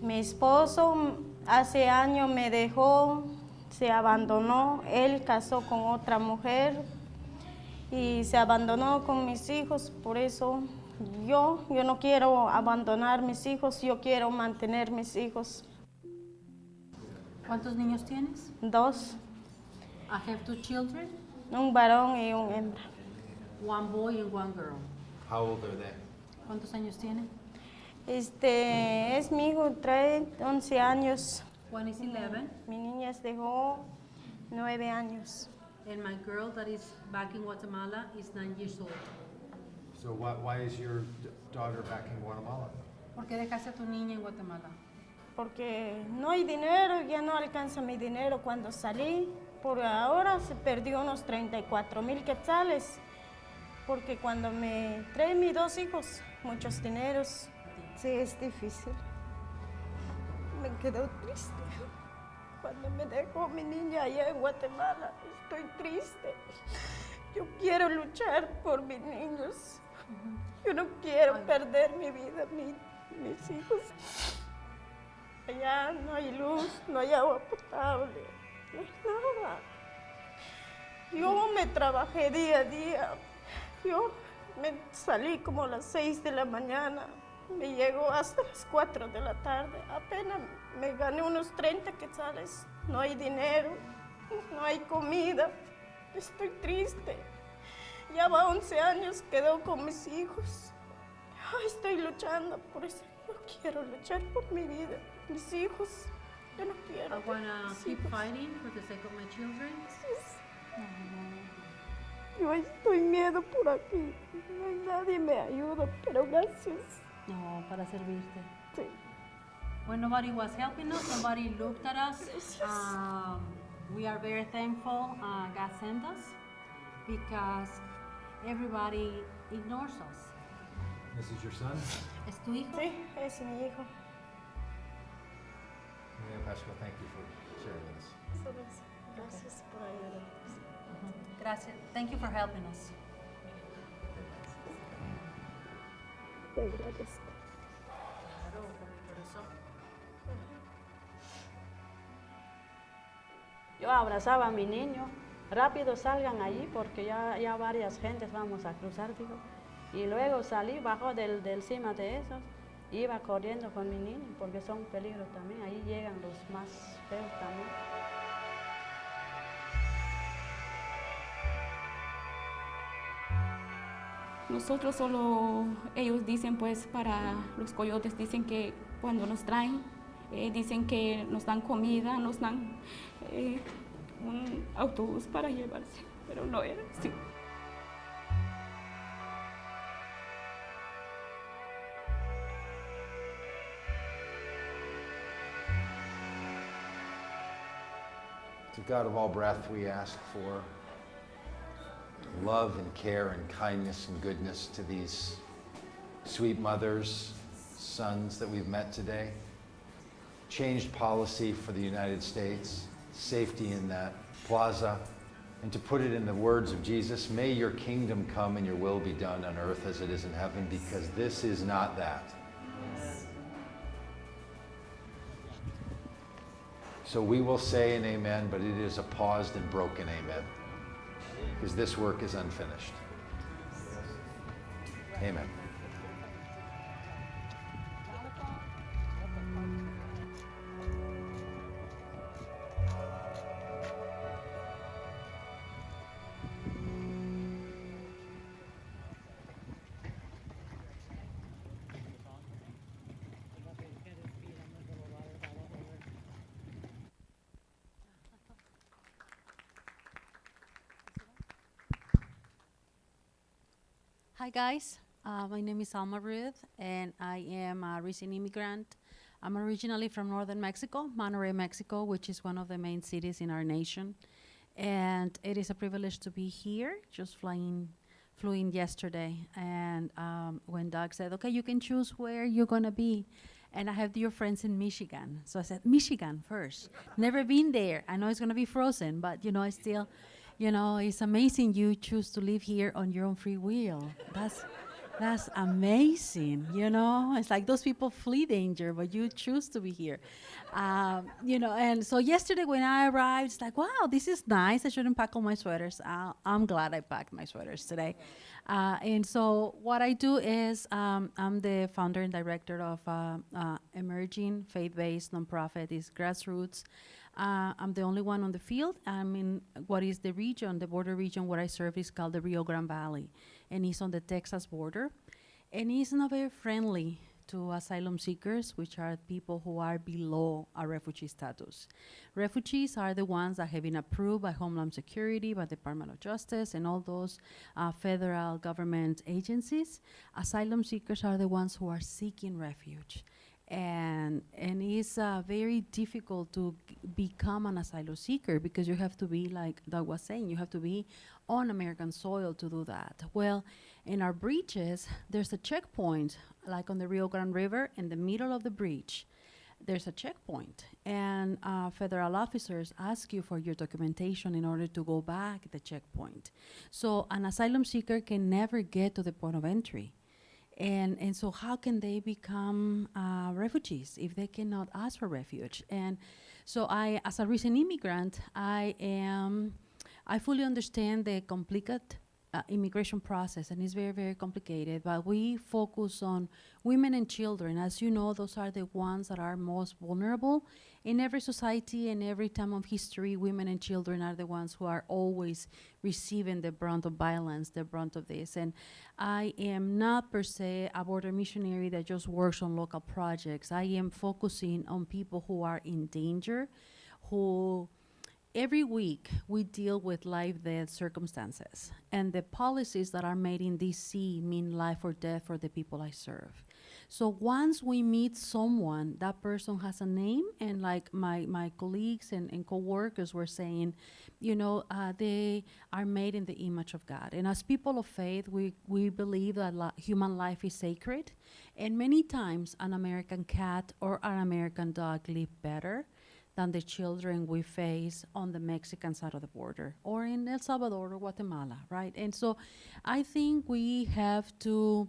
Mi esposo hace años me dejó, se abandonó, él casó con otra mujer y se abandonó con mis hijos, por eso yo no quiero abandonar mis hijos, yo quiero mantener mis hijos. ¿Cuántos niños tienes? 2. I have 2 children. Un varón y una hembra. One boy and one girl. How old are they? ¿Cuántos años tiene? Es mi hijo, trae 11 años. One is 11. Mi niña dejó 9 años. And my girl that is back in Guatemala is 9 years old. So why is your daughter back in Guatemala? ¿Por qué dejaste a tu niña en Guatemala? Porque no hay dinero, ya no alcanza mi dinero cuando salí. Por ahora se perdió unos 34,000 quetzales. Porque cuando me trae mis 2 hijos, muchos dineros. Sí, es difícil. Me quedo triste. Cuando me dejó mi niña allá en Guatemala, estoy triste. Yo quiero luchar por mis niños. Yo no quiero perder mi vida, mis hijos. Allá no hay luz, no hay agua potable, no hay nada. Yo me trabajé día a día. Yo me salí como a las 6 de la mañana. Me llegó hasta las 4 de la tarde. Apenas me gané unos 30 quetzales. No hay dinero, no hay comida. Estoy triste. Ya va 11 años, quedó con mis hijos. Ay, estoy luchando por eso. Yo quiero luchar por mi vida, mis hijos. Yo no quiero. I wanna mis keep hijos. fighting for the sake of my children. Yo estoy miedo por aquí. Nadie me ayuda, pero gracias. No, para servirte. Sí. When nobody was helping us, nobody looked at us. We are very thankful God sent us because everybody ignores us. This is your son? ¿Es tu hijo? Sí, es mi hijo. Yeah, Pascal, thank you for sharing this. Gracias por ayudarnos. Gracias. Thank you for helping us. Te agradezco. Yo abrazaba a mi niño, rápido salgan allí porque ya varias gentes vamos a cruzar, digo. Y luego salí, bajo del cima de esos, iba corriendo con mi niño porque son peligros también, ahí llegan los más feos también. Nosotros solo, ellos dicen pues para los coyotes, dicen que cuando nos traen, dicen que nos dan comida, nos dan un autobús para llevarse, pero no era así. To God of all breath, we ask for love and care and kindness and goodness to these sweet mothers, sons that we've met today. Changed policy for the United States, safety in that plaza, and to put it in the words of Jesus, may your kingdom come and your will be done on earth as it is in heaven, because this is not that. So we will say an amen, but it is a paused and broken amen, because this work is unfinished. Amen. Hi guys, my name is Alma Ruth and I am a recent immigrant. I'm originally from northern Mexico, Monterrey, Mexico, which is one of the main cities in our nation. And it is a privilege to be here, just flew in yesterday. And when Doug said, okay, you can choose where you're gonna be. And I have dear friends in Michigan. So I said, Michigan first. Never been there. I know it's gonna be frozen, but I still, it's amazing you choose to live here on your own free will. That's amazing, It's like those people flee danger, but you choose to be here, And so yesterday when I arrived, it's like, wow, this is nice. I shouldn't pack all my sweaters. I'm glad I packed my sweaters today. And so what I do is I'm the founder and director of emerging faith-based nonprofit. It's Grassroots. I'm the only one on the field. I'm in what is the region, the border region where I serve is called the Rio Grande Valley. And it's on the Texas border. And it's not very friendly to asylum seekers, which are people who are below a refugee status. Refugees are the ones that have been approved by Homeland Security, by the Department of Justice, and all those federal government agencies. Asylum seekers are the ones who are seeking refuge. And it's very difficult to become an asylum seeker because you have to be, like Doug was saying, you have to be on American soil to do that. Well, in our breaches, there's a checkpoint, like on the Rio Grande River, in the middle of the breach. There's a checkpoint, and federal officers ask you for your documentation in order to go back the checkpoint. So an asylum seeker can never get to the point of entry. And so how can they become refugees if they cannot ask for refuge? And so I, as a recent immigrant, I fully understand the complicated immigration process, and it's very, very complicated. But we focus on women and children. As you know, those are the ones that are most vulnerable. In every society and every time of history, women and children are the ones who are always receiving the brunt of violence, the brunt of this. And I am not per se a border missionary that just works on local projects. I am focusing on people who are in danger, who every week we deal with life-death circumstances, and the policies that are made in DC mean life or death for the people I serve. So once we meet someone, that person has a name, and like my colleagues and co-workers were saying, you know, they are made in the image of God. And as people of faith, we believe that human life is sacred, and many times an American cat or an American dog live better than the children we face on the Mexican side of the border or in El Salvador or Guatemala, right? And so I think we have to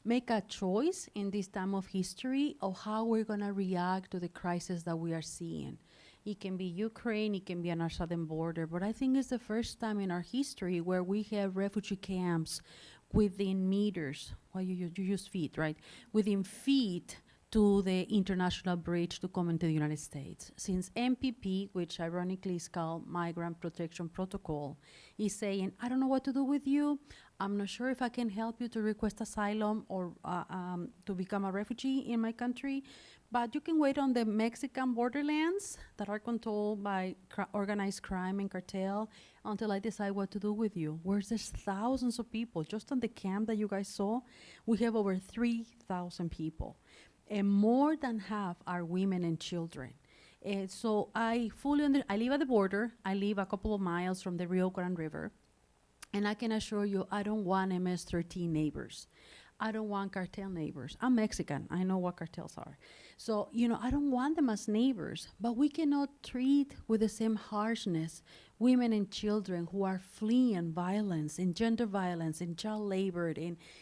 make a choice in this time of history of how we're gonna react to the crisis that we are seeing. It can be Ukraine, it can be on our southern border, but I think it's the first time in our history where we have refugee camps within meters, well, you use feet, right? Within feet to the international bridge to come into the United States. Since MPP, which ironically is called Migrant Protection Protocol, is saying, I don't know what to do with you. I'm not sure if I can help you to request asylum or to become a refugee in my country, but you can wait on the Mexican borderlands that are controlled by organized crime and cartel until I decide what to do with you. Whereas there's thousands of people. Just on the camp that you guys saw, we have over 3,000 people. And more than half are women and children. So I I live at the border. I live a couple of miles from the Rio Grande River. And I can assure you, I don't want MS-13 neighbors. I don't want cartel neighbors. I'm Mexican. I know what cartels are. So, you know, I don't want them as neighbors, but we cannot treat with the same harshness women and children who are fleeing violence and gender violence and child labor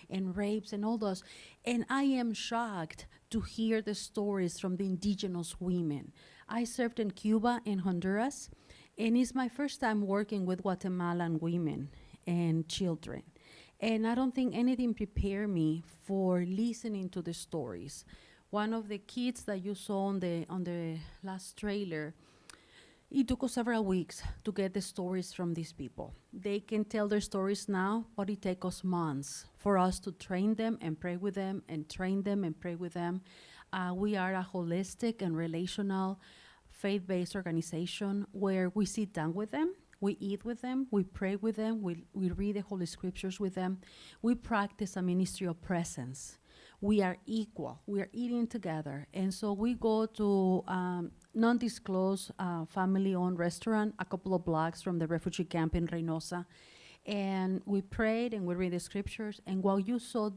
and rapes and all those. And I am shocked to hear the stories from the indigenous women. I served in Cuba and Honduras, and it's my first time working with Guatemalan women and children. And I don't think anything prepared me for listening to the stories. One of the kids that you saw on the last trailer, it took us several weeks to get the stories from these people. They can tell their stories now, but it takes us months for us to train them and pray with them and train them and pray with them. We are a holistic and relational faith-based organization where we sit down with them, we eat with them, we pray with them, we read the Holy Scriptures with them. We practice a ministry of presence. We are equal. We are eating together. And so we go to non-disclosed family-owned restaurant a couple of blocks from the refugee camp in Reynosa. And we prayed and we read the Scriptures. And what you saw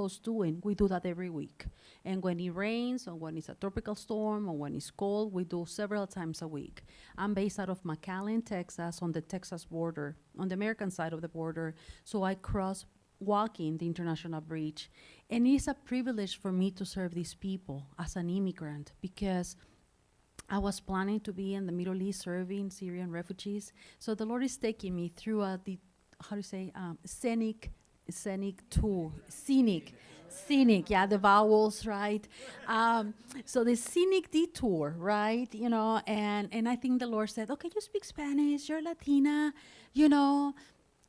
us doing, we do that every week. And when it rains, or when it's a tropical storm, or when it's cold, we do several times a week. I'm based out of McAllen, Texas, on the Texas border, on the American side of the border. So I cross walking the international bridge. And it's a privilege for me to serve these people as an immigrant, because I was planning to be in the Middle East serving Syrian refugees. So the Lord is taking me through scenic, yeah, the vowels, right? So the scenic detour, right? You know, and I think the Lord said, okay, you speak Spanish, you're Latina, you know,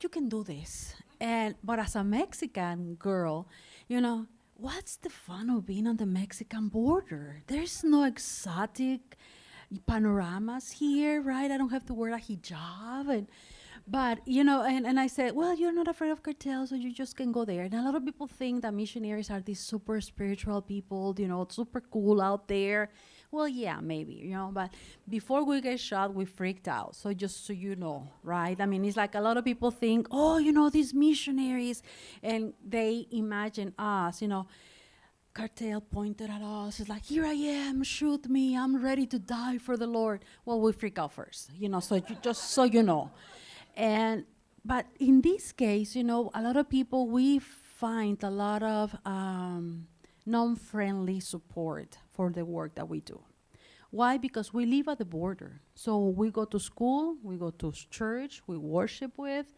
you can do this. But as a Mexican girl, you know, what's the fun of being on the Mexican border? There's no exotic panoramas here, right? I don't have to wear a hijab. But, you know, and I said, well, you're not afraid of cartels, so you just can go there. And a lot of people think that missionaries are these super spiritual people, you know, super cool out there. Well, yeah, maybe, you know, but before we get shot, we freaked out. So just so you know, right? I mean, it's like a lot of people think, oh, you know, these missionaries, and they imagine us, you know, cartel pointed at us. It's like, here I am, shoot me, I'm ready to die for the Lord. Well, we freak out first, you know, so just so you know. But in this case, you know, a lot of people, we find a lot of non-friendly support for the work that we do. Why? Because we live at the border. So we go to school, we go to church, we worship with.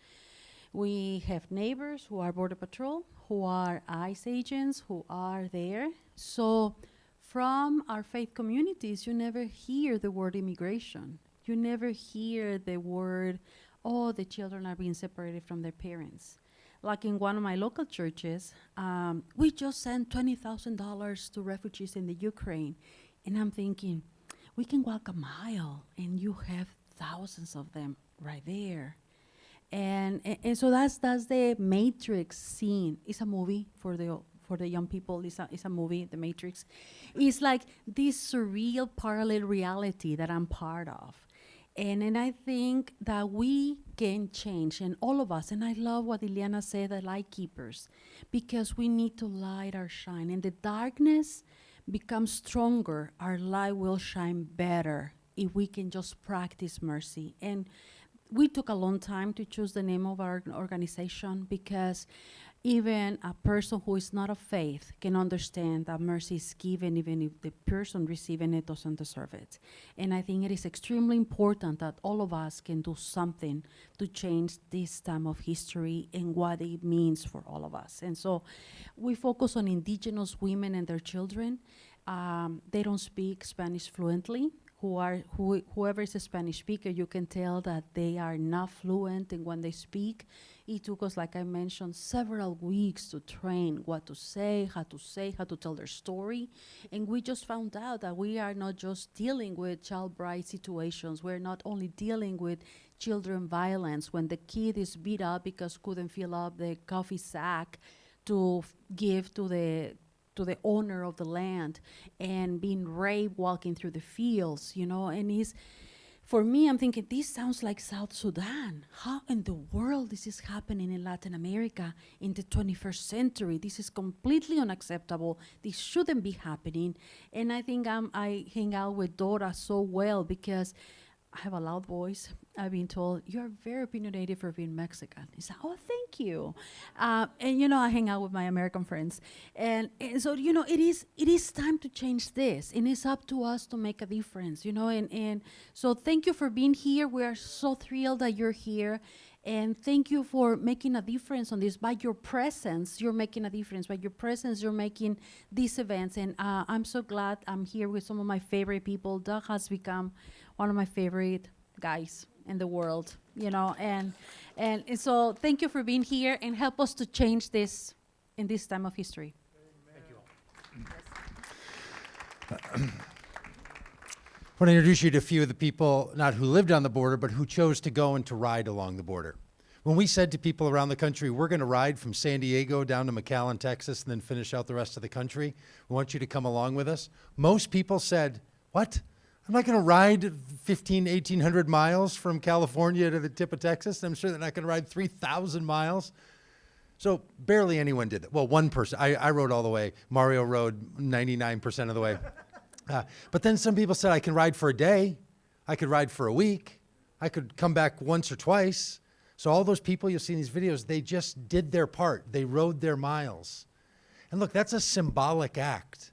We have neighbors who are Border Patrol, who are ICE agents, who are there. So from our faith communities, you never hear the word immigration. You never hear the word, oh, the children are being separated from their parents. Like in one of my local churches, we just sent $20,000 to refugees in the Ukraine. And I'm thinking, we can walk a mile and you have thousands of them right there. And so that's the Matrix scene. It's a movie for the young people. It's a movie, The Matrix. It's like this surreal parallel reality that I'm part of. And I think that we can change, and all of us, and I love what Ileana said, the light keepers, because we need to light our shine. And the darkness becomes stronger, our light will shine better if we can just practice mercy. And we took a long time to choose the name of our organization, because even a person who is not of faith can understand that mercy is given even if the person receiving it doesn't deserve it. And I think it is extremely important that all of us can do something to change this time of history and what it means for all of us. And so we focus on indigenous women and their children. They don't speak Spanish fluently. Whoever is a Spanish speaker, you can tell that they are not fluent in when they speak. It took us, like I mentioned, several weeks to train what to say, how to tell their story. And we just found out that we are not just dealing with child bride situations. We're not only dealing with children violence when the kid is beat up because couldn't fill up the coffee sack to give to the owner of the land, and being raped walking through the fields, and for me, I'm thinking, this sounds like South Sudan. How in the world this is happening in Latin America in the 21st century? This is completely unacceptable. This shouldn't be happening. And I think I hang out with Dora so well because I have a loud voice. I've been told, you're very opinionated for being Mexican. I said, oh, thank you. And, I hang out with my American friends. And so, it is time to change this. And it's up to us to make a difference, And so thank you for being here. We are so thrilled that you're here. And thank you for making a difference on this. By your presence, you're making a difference. By your presence, you're making these events. And I'm so glad I'm here with some of my favorite people. Doug has become one of my favorite guys in the world, and so thank you for being here and help us to change this in this time of history. Thank you all. I want to introduce you to a few of the people, not who lived on the border, but who chose to go and to ride along the border. When we said to people around the country, we're going to ride from San Diego down to McAllen, Texas, and then finish out the rest of the country, we want you to come along with us. Most people said, what? I'm not going to ride 1,800 miles from California to the tip of Texas. I'm sure they're not going to ride 3,000 miles. So barely anyone did that. Well, one person. I rode all the way. Mario rode 99% of the way. But then some people said, I can ride for a day. I could ride for a week. I could come back once or twice. So all those people you'll see in these videos, they just did their part. They rode their miles. And look, that's a symbolic act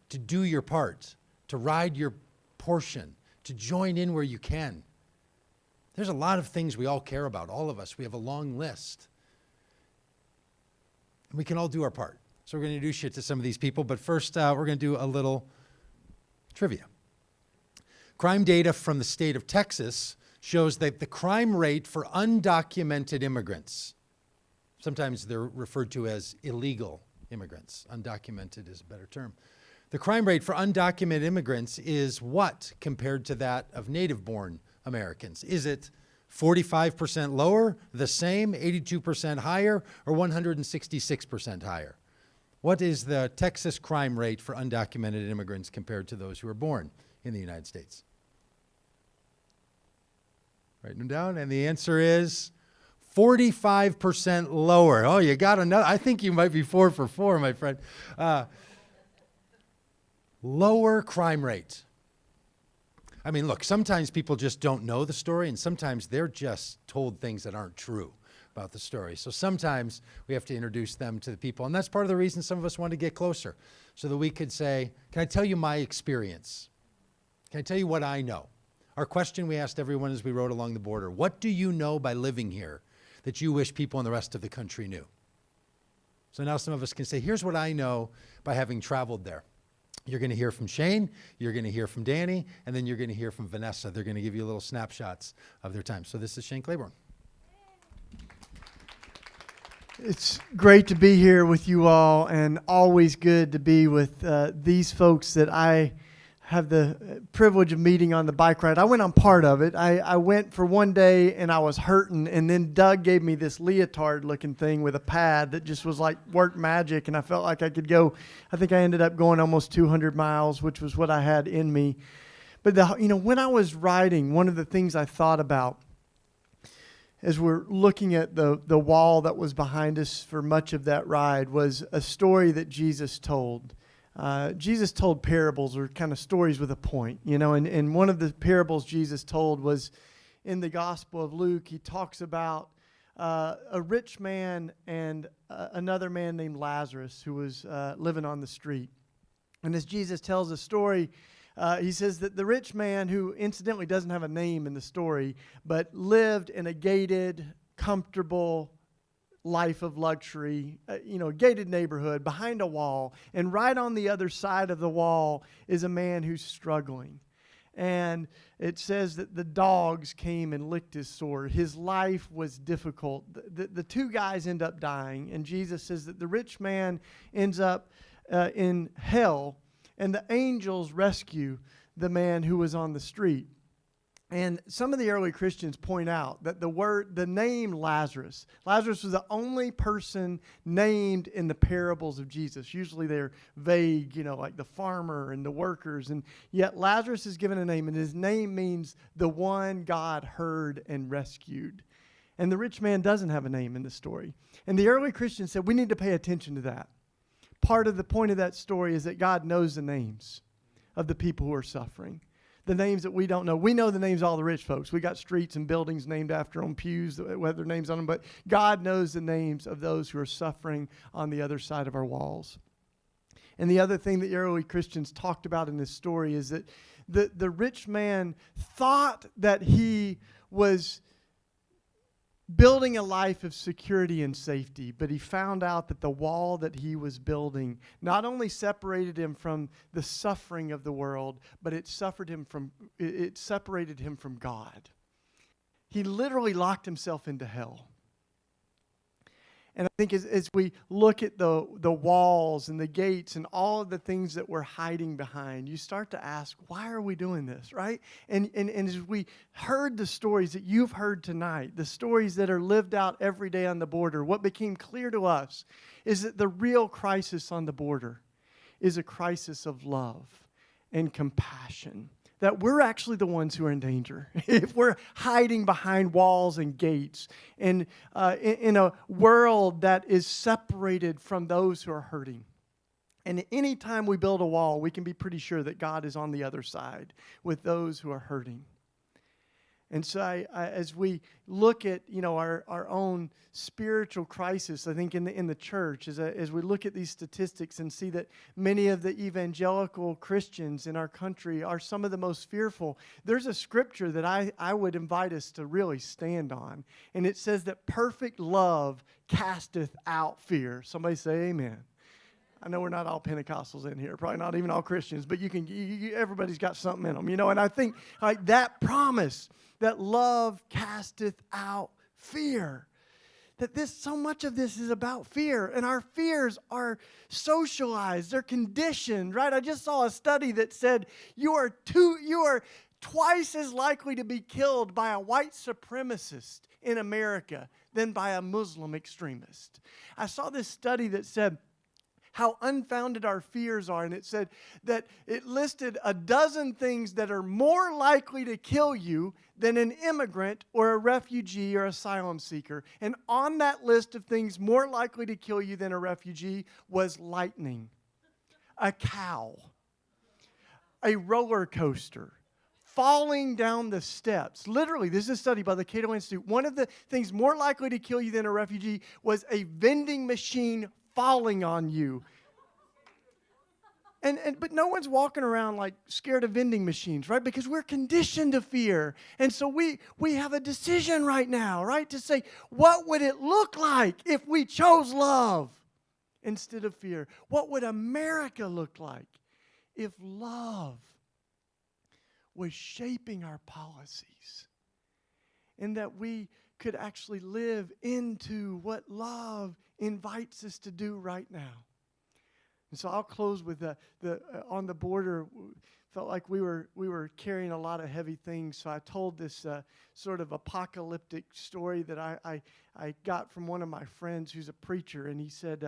to do your part, to ride your portion, to join in where you can. There's a lot of things we all care about, all of us. We have a long list. And we can all do our part. So we're going to introduce you to some of these people, but first we're going to do a little trivia. Crime data from the state of Texas shows that the crime rate for undocumented immigrants, sometimes they're referred to as illegal immigrants, undocumented is a better term. The crime rate for undocumented immigrants is what compared to that of native-born Americans? Is it 45% lower, the same, 82% higher, or 166% higher? What is the Texas crime rate for undocumented immigrants compared to those who are born in the United States? Writing them down, and the answer is 45% lower. Oh, you got another. I think you might be 4 for 4, my friend. Lower crime rate. I mean, look, sometimes people just don't know the story, and sometimes they're just told things that aren't true about the story. So sometimes we have to introduce them to the people, and that's part of the reason some of us want to get closer, so that we could say, can I tell you my experience? Can I tell you what I know? Our question we asked everyone as we rode along the border, what do you know by living here that you wish people in the rest of the country knew? So now some of us can say, here's what I know by having traveled there. You're going to hear from Shane, you're going to hear from Danny, and then you're going to hear from Vanessa. They're going to give you little snapshots of their time. So this is Shane Claiborne. It's great to be here with you all, and always good to be with these folks that I have the privilege of meeting on the bike ride. I went on part of it. I went for one day and I was hurting, and then Doug gave me this leotard looking thing with a pad that just was like work magic, and I felt like I could go. I think I ended up going almost 200 miles, which was what I had in me. But when I was riding, one of the things I thought about as we're looking at the wall that was behind us for much of that ride was a story that Jesus told. Jesus told parables, or kind of stories with a point, and one of the parables Jesus told was in the Gospel of Luke. He talks about a rich man and another man named Lazarus who was living on the street. And as Jesus tells the story, he says that the rich man, who incidentally doesn't have a name in the story, but lived in a gated, comfortable life of luxury, gated neighborhood behind a wall. And right on the other side of the wall is a man who's struggling. And it says that the dogs came and licked his sore. His life was difficult. The two guys end up dying. And Jesus says that the rich man ends up in hell, and the angels rescue the man who was on the street. And some of the early Christians point out that the name Lazarus was the only person named in the parables of Jesus. Usually they're vague, like the farmer and the workers. And yet Lazarus is given a name, and his name means the one God heard and rescued. And the rich man doesn't have a name in the story. And the early Christians said, we need to pay attention to that. Part of the point of that story is that God knows the names of the people who are suffering. The names that we don't know. We know the names of all the rich folks. We got streets and buildings named after them, pews with their names on them. But God knows the names of those who are suffering on the other side of our walls. And the other thing that the early Christians talked about in this story is that the rich man thought that he was building a life of security and safety, but he found out that the wall that he was building not only separated him from the suffering of the world, but it separated him from God. He literally locked himself into hell. And I think as we look at the walls and the gates and all of the things that we're hiding behind, you start to ask, why are we doing this, right? And as we heard the stories that you've heard tonight, the stories that are lived out every day on the border, what became clear to us is that the real crisis on the border is a crisis of love and compassion. That we're actually the ones who are in danger. If we're hiding behind walls and gates and in a world that is separated from those who are hurting. And any time we build a wall, we can be pretty sure that God is on the other side with those who are hurting. And so as we look at our own spiritual crisis, I think in the church, as we look at these statistics and see that many of the evangelical Christians in our country are some of the most fearful, there's a scripture that I would invite us to really stand on. And it says that perfect love casteth out fear. Somebody say amen. I know we're not all Pentecostals in here, probably not even all Christians, but everybody's got something in them, And I think that promise that love casteth out fear, that so much of this is about fear, and our fears are socialized, they're conditioned, right? I just saw a study that said you are twice as likely to be killed by a white supremacist in America than by a Muslim extremist. I saw this study that said how unfounded our fears are. And it said that it listed a dozen things that are more likely to kill you than an immigrant or a refugee or asylum seeker. And on that list of things more likely to kill you than a refugee was lightning, a cow, a roller coaster, falling down the steps. Literally, this is a study by the Cato Institute. One of the things more likely to kill you than a refugee was a vending machine falling on you. But no one's walking around like scared of vending machines, right? Because we're conditioned to fear. And so we have a decision right now, right? To say, what would it look like if we chose love instead of fear? What would America look like if love was shaping our policies? And that we could actually live into what love invites us to do right now. And so I'll close with on the border. Felt like we were carrying a lot of heavy things. So I told this sort of apocalyptic story that I got from one of my friends who's a preacher, and he said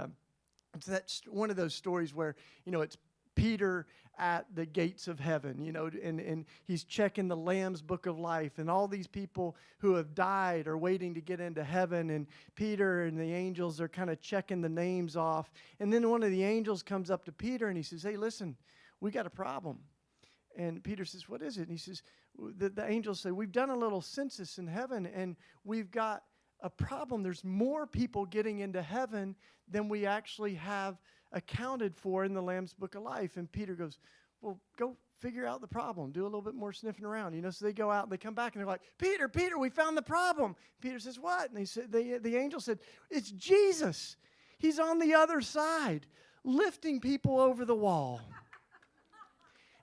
that's one of those stories where it's Peter at the gates of heaven, and he's checking the Lamb's Book of Life, and all these people who have died are waiting to get into heaven, and Peter and the angels are kind of checking the names off. And then one of the angels comes up to Peter and he says, "Hey, listen, we got a problem." And Peter says, "What is it?" And he says, the angels say, "We've done a little census in heaven, and we've got a problem. There's more people getting into heaven than we actually have accounted for in the Lamb's Book of Life." And Peter goes, "Well, go figure out the problem. Do a little bit more sniffing around." So they go out and they come back and they're like, Peter, we found the problem." Peter says, "What?" And he said, the angel said, "It's Jesus. He's on the other side, lifting people over the wall."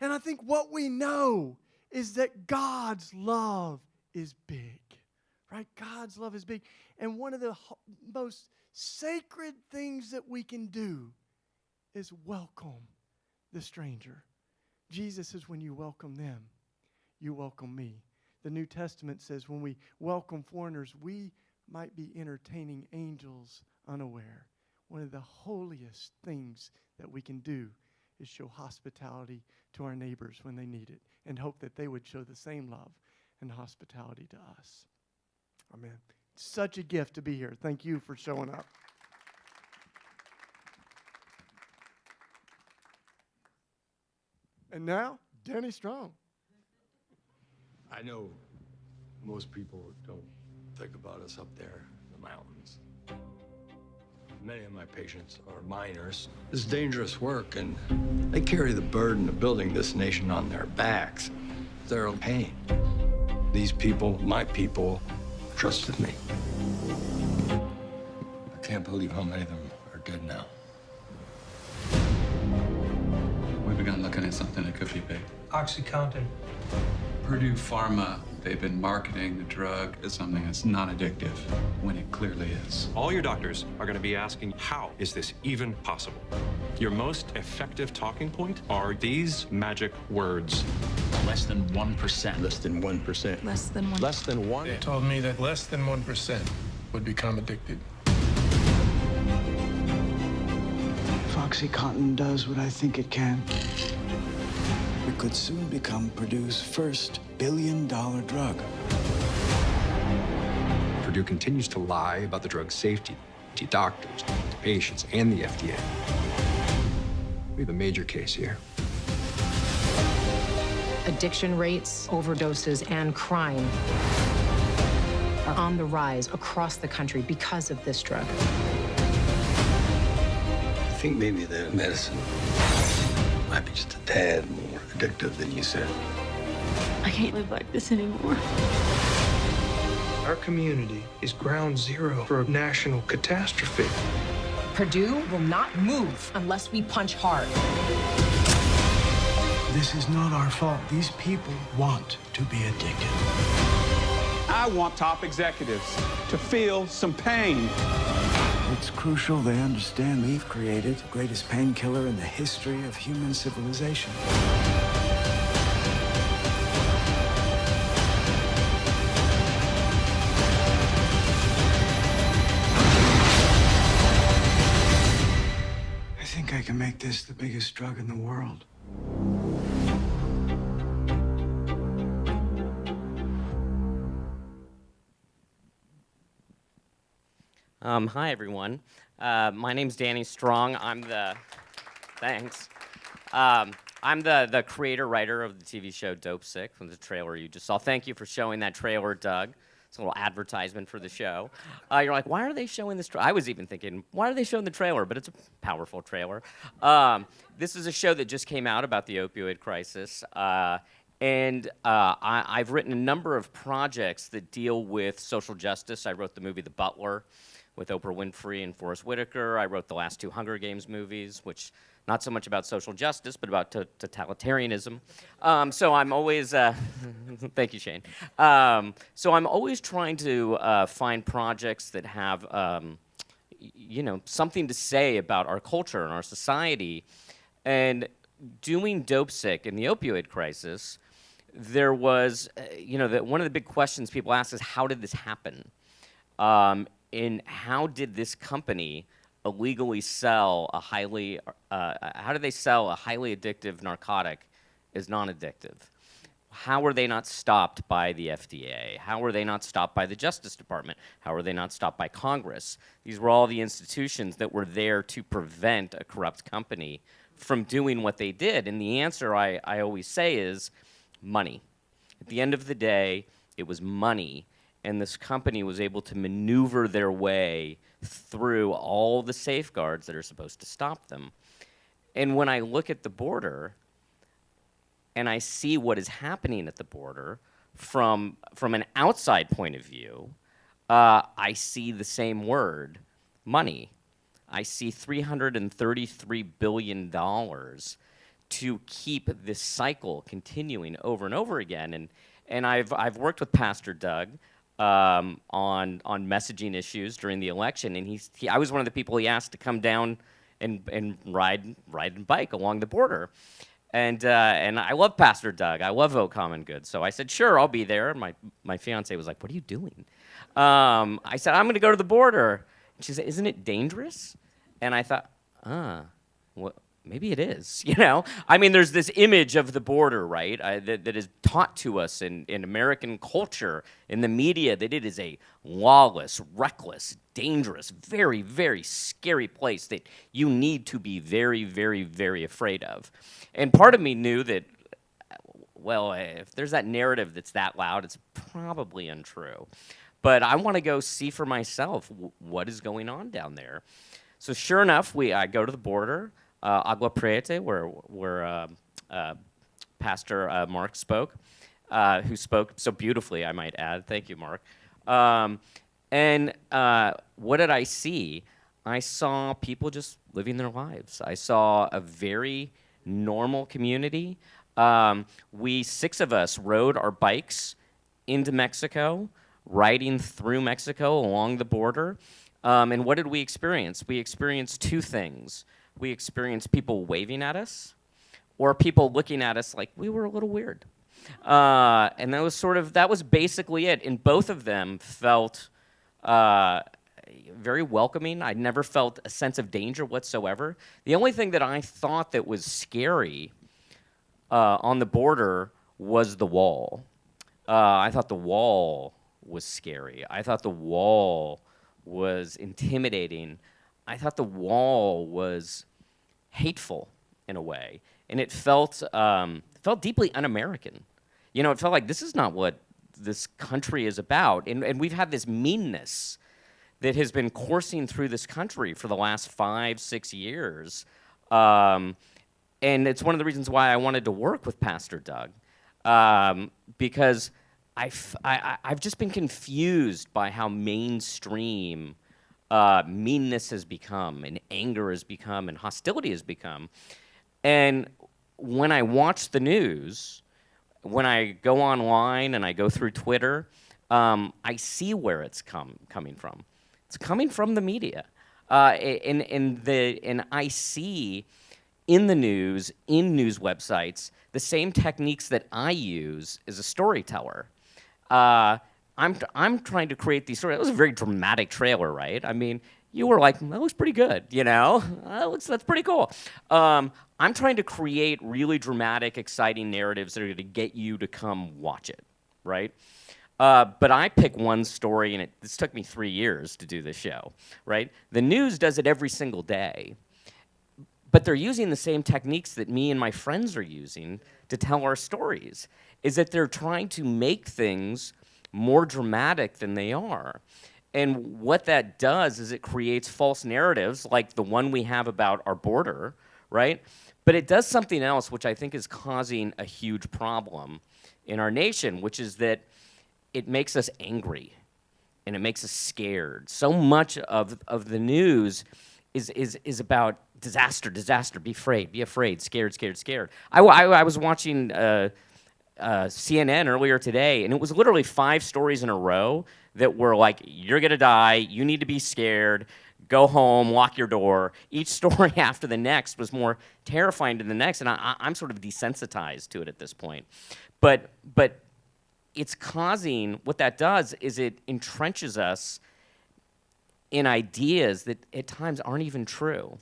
And I think what we know is that God's love is big, right? God's love is big. And one of the most sacred things that we can do is welcome the stranger. Jesus says, when you welcome them, you welcome me. The New Testament says when we welcome foreigners, we might be entertaining angels unaware. One of the holiest things that we can do is show hospitality to our neighbors when they need it, and hope that they would show the same love and hospitality to us. Amen. It's such a gift to be here. Thank you for showing up. And now, Danny Strong. I know most people don't think about us up there in the mountains. Many of my patients are miners. It's dangerous work, and they carry the burden of building this nation on their backs. They're in pain. These people, my people, trusted me. I can't believe how many of them are dead now. We've begun looking at something that could be big. OxyContin. Purdue Pharma, they've been marketing the drug as something that's not addictive, when it clearly is. All your doctors are going to be asking, how is this even possible? Your most effective talking point are these magic words. Less than 1%. Less than 1%. Less than 1%. Less than 1%. They told me that less than 1% would become addicted. If OxyContin does what I think it can, it could soon become Purdue's first billion-dollar drug. Purdue continues to lie about the drug's safety to doctors, to patients, and the FDA. We have a major case here. Addiction rates, overdoses, and crime are on the rise across the country because of this drug. I think maybe the medicine might be just a tad more addictive than you said. I can't live like this anymore. Our community is ground zero for a national catastrophe. Purdue will not move unless we punch hard. This is not our fault. These people want to be addicted. I want top executives to feel some pain. It's crucial they understand we've created the greatest painkiller in the history of human civilization. I think I can make this the biggest drug in the world. Hi, everyone. My name's Danny Strong. I'm the creator, writer of the TV show Dope Sick from the trailer you just saw. Thank you for showing that trailer, Doug. It's a little advertisement for the show. You're like, why are they showing this? I was even thinking, why are they showing the trailer? But it's a powerful trailer. This is a show that just came out about the opioid crisis. I've written a number of projects that deal with social justice. I wrote the movie The Butler with Oprah Winfrey and Forrest Whitaker. I wrote the last 2 Hunger Games movies, which not so much about social justice, but about totalitarianism. So I'm always, thank you, Shane. So I'm always trying to find projects that have, something to say about our culture and our society. And doing Dopesick in the opioid crisis, there was, one of the big questions people ask is, how did this happen? And how did this company illegally sell how did they sell a highly addictive narcotic as non-addictive? How were they not stopped by the FDA? How were they not stopped by the Justice Department? How were they not stopped by Congress? These were all the institutions that were there to prevent a corrupt company from doing what they did. And the answer I always say is money. At the end of the day, it was money. And this company was able to maneuver their way through all the safeguards that are supposed to stop them. And when I look at the border and I see what is happening at the border from an outside point of view, I see the same word, money. I see $333 billion to keep this cycle continuing over and over again. And I've worked with Pastor Doug on messaging issues during the election, and I was one of the people he asked to come down and ride and bike along the border. And I love Pastor Doug. I love Vote Common Good. So I said, sure, I'll be there. My fiance was like, what are you doing? I said, I'm going to go to the border. And she said, isn't it dangerous? And I thought, well, maybe it is, I mean, there's this image of the border, right, that is taught to us in American culture, in the media, that it is a lawless, reckless, dangerous, very, very scary place that you need to be very, very, very afraid of. And part of me knew that, well, if there's that narrative that's that loud, it's probably untrue. But I want to go see for myself what is going on down there. So sure enough, I go to the border, Agua Prieta, where Pastor Mark spoke, who spoke so beautifully, I might add. Thank you, Mark. And what did I see? I saw people just living their lives. I saw a very normal community. 6 of us rode our bikes into Mexico, riding through Mexico along the border. And what did we experience? We experienced 2 things. We experienced people waving at us, or people looking at us like we were a little weird. And that was basically it. And both of them felt very welcoming. I never felt a sense of danger whatsoever. The only thing that I thought that was scary on the border was the wall. I thought the wall was scary. I thought the wall was intimidating. I thought the wall was hateful in a way, and it felt deeply un-American. It felt like this is not what this country is about, and we've had this meanness that has been coursing through this country for the last 5-6 years, and it's one of the reasons why I wanted to work with Pastor Doug, because I've just been confused by how mainstream meanness has become, and anger has become, and hostility has become. And when I watch the news, when I go online and I go through Twitter, I see where it's coming from. It's coming from the media. And I see in the news, in news websites, the same techniques that I use as a storyteller. I'm trying to create these stories. That was a very dramatic trailer, right? I mean, you were like, that looks pretty good, that's pretty cool. I'm trying to create really dramatic, exciting narratives that are going to get you to come watch it, right? But I pick one story, and this took me 3 years to do this show, right? The news does it every single day, but they're using the same techniques that me and my friends are using to tell our stories, is that they're trying to make things more dramatic than they are. And what that does is it creates false narratives like the one we have about our border, right? But it does something else which I think is causing a huge problem in our nation, which is that it makes us angry and it makes us scared. So much of the news is about disaster, disaster, be afraid, scared. I was watching CNN earlier today, and it was literally 5 stories in a row that were like, you're gonna die, you need to be scared, go home, lock your door. Each story after the next was more terrifying than the next, and I'm sort of desensitized to it at this point. But it's causing, what that does is it entrenches us in ideas that at times aren't even true.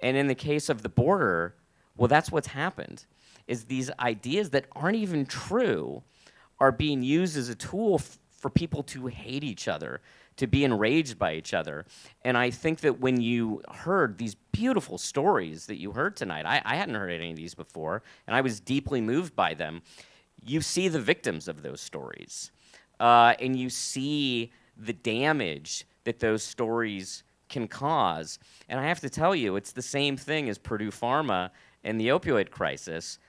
And in the case of the border, well, that's what's happened, is these ideas that aren't even true are being used as a tool for people to hate each other, to be enraged by each other. And I think that when you heard these beautiful stories that you heard tonight, I hadn't heard any of these before, and I was deeply moved by them. You see the victims of those stories, and you see the damage that those stories can cause. And I have to tell you, it's the same thing as Purdue Pharma and the opioid crisis.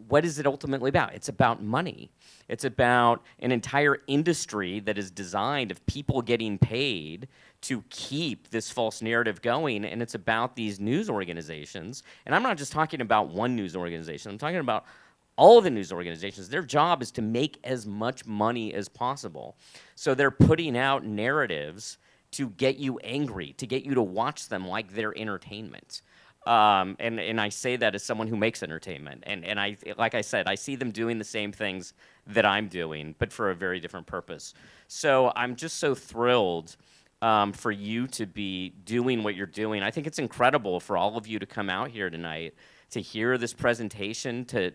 What is it ultimately about? It's about money. It's about an entire industry that is designed of people getting paid to keep this false narrative going, and it's about these news organizations. And I'm not just talking about one news organization. I'm talking about all of the news organizations. Their job is to make as much money as possible. So they're putting out narratives to get you angry, to get you to watch them like they're entertainment. And I say that as someone who makes entertainment. And I, like I said, I see them doing the same things that I'm doing, but for a very different purpose. So I'm just so thrilled for you to be doing what you're doing. I think it's incredible for all of you to come out here tonight, to hear this presentation, to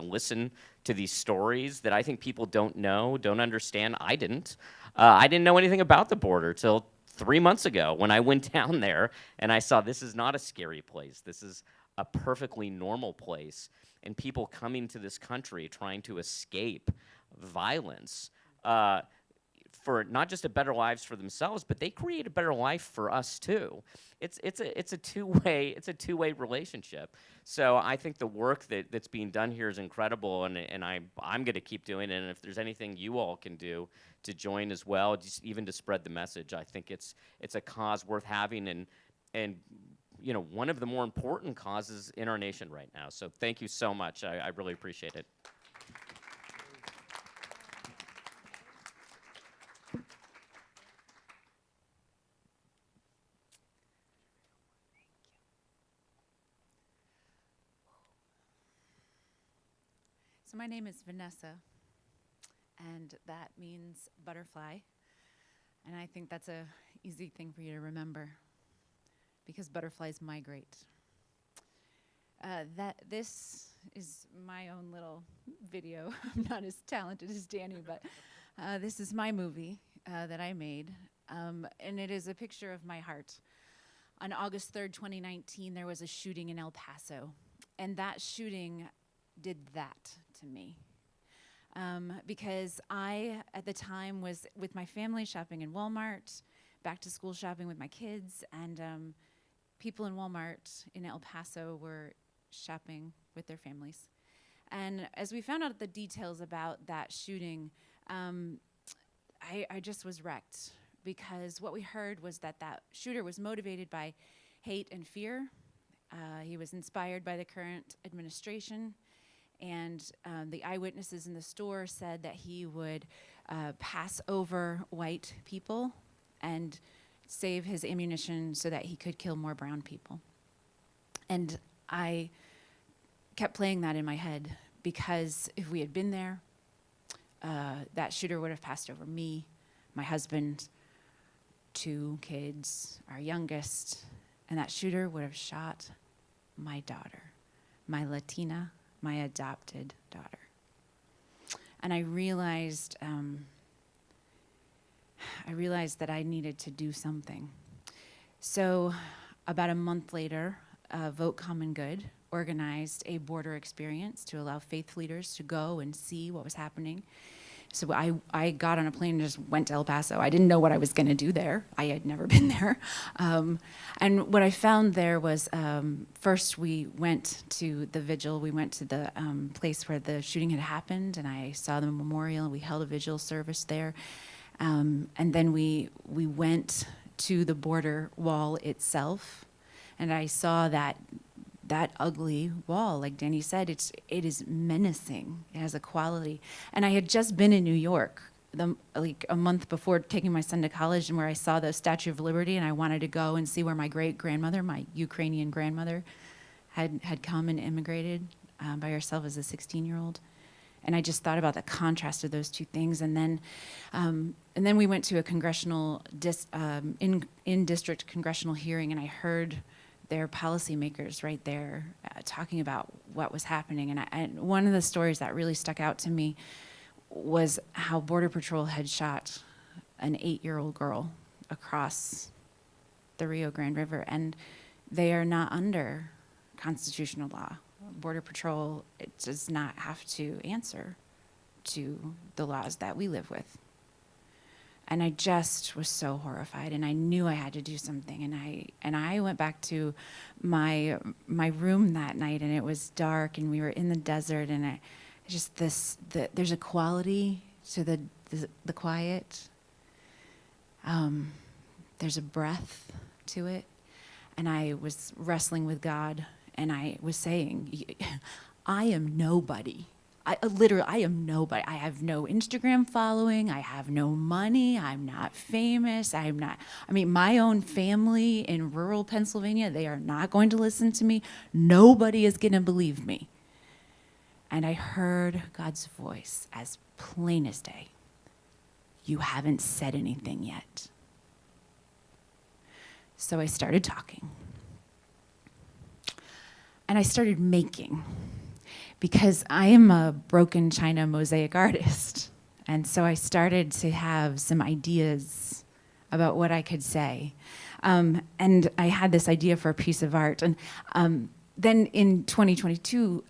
listen to these stories that I think people don't know, don't understand. I didn't know anything about the border till 3 months ago when I went down there and I saw this is not a scary place. This is a perfectly normal place. And people coming to this country trying to escape violence for not just a better lives for themselves, but they create a better life for us too. It's a two-way relationship. So I think the work that's being done here is incredible, and I'm going to keep doing it. And if there's anything you all can do to join as well, just even to spread the message, I think it's a cause worth having, and you know, one of the more important causes in our nation right now. So thank you so much. I really appreciate it. So my name is Vanessa, and that means butterfly. And I think that's a easy thing for you to remember, because butterflies migrate. This is my own little video. I'm not as talented as Danny, but this is my movie that I made, and it is a picture of my heart. On August 3rd, 2019, there was a shooting in El Paso, and that shooting did that to me. Because I, at the time, was with my family shopping in Walmart, back to school shopping with my kids, and people in Walmart in El Paso were shopping with their families. And as we found out the details about that shooting, I just was wrecked, because what we heard was that that shooter was motivated by hate and fear. He was inspired by the current administration. And the eyewitnesses in the store said that he would pass over white people and save his ammunition so that he could kill more brown people. And I kept playing that in my head, because if we had been there, that shooter would have passed over me, my husband, 2 kids, our youngest, and that shooter would have shot my daughter, my Latina, my adopted daughter. And I realized that I needed to do something. So about a month later, Vote Common Good organized a border experience to allow faith leaders to go and see what was happening. So I got on a plane and just went to El Paso. I didn't know what I was going to do there. I had never been there. And what I found there was, first we went to the vigil. We went to the place where the shooting had happened, and I saw the memorial, and we held a vigil service there. And then we went to the border wall itself, and I saw that ugly wall, like Danny said, it is menacing. It has a quality. And I had just been in New York, like a month before taking my son to college, and where I saw the Statue of Liberty, and I wanted to go and see where my great-grandmother, my Ukrainian grandmother, had come and immigrated by herself as a 16-year-old. And I just thought about the contrast of those two things. And then we went to a congressional in-district congressional hearing, and I heard their policymakers right there talking about what was happening. And one of the stories that really stuck out to me was how Border Patrol had shot an 8-year-old girl across the Rio Grande River, and they are not under constitutional law. Border Patrol, it does not have to answer to the laws that we live with. And I just was so horrified, and I knew I had to do something. And I went back to my room that night, and it was dark, and we were in the desert, and there's a quality to the quiet. There's a breath to it, and I was wrestling with God, and I was saying, I am nobody. I am nobody. I have no Instagram following. I have no money. I'm not famous. My own family in rural Pennsylvania, they are not going to listen to me. Nobody is going to believe me. And I heard God's voice as plain as day. You haven't said anything yet. So I started talking. And I started making. Because I am a broken china mosaic artist. And so I started to have some ideas about what I could say. And I had this idea for a piece of art. And then in 2022,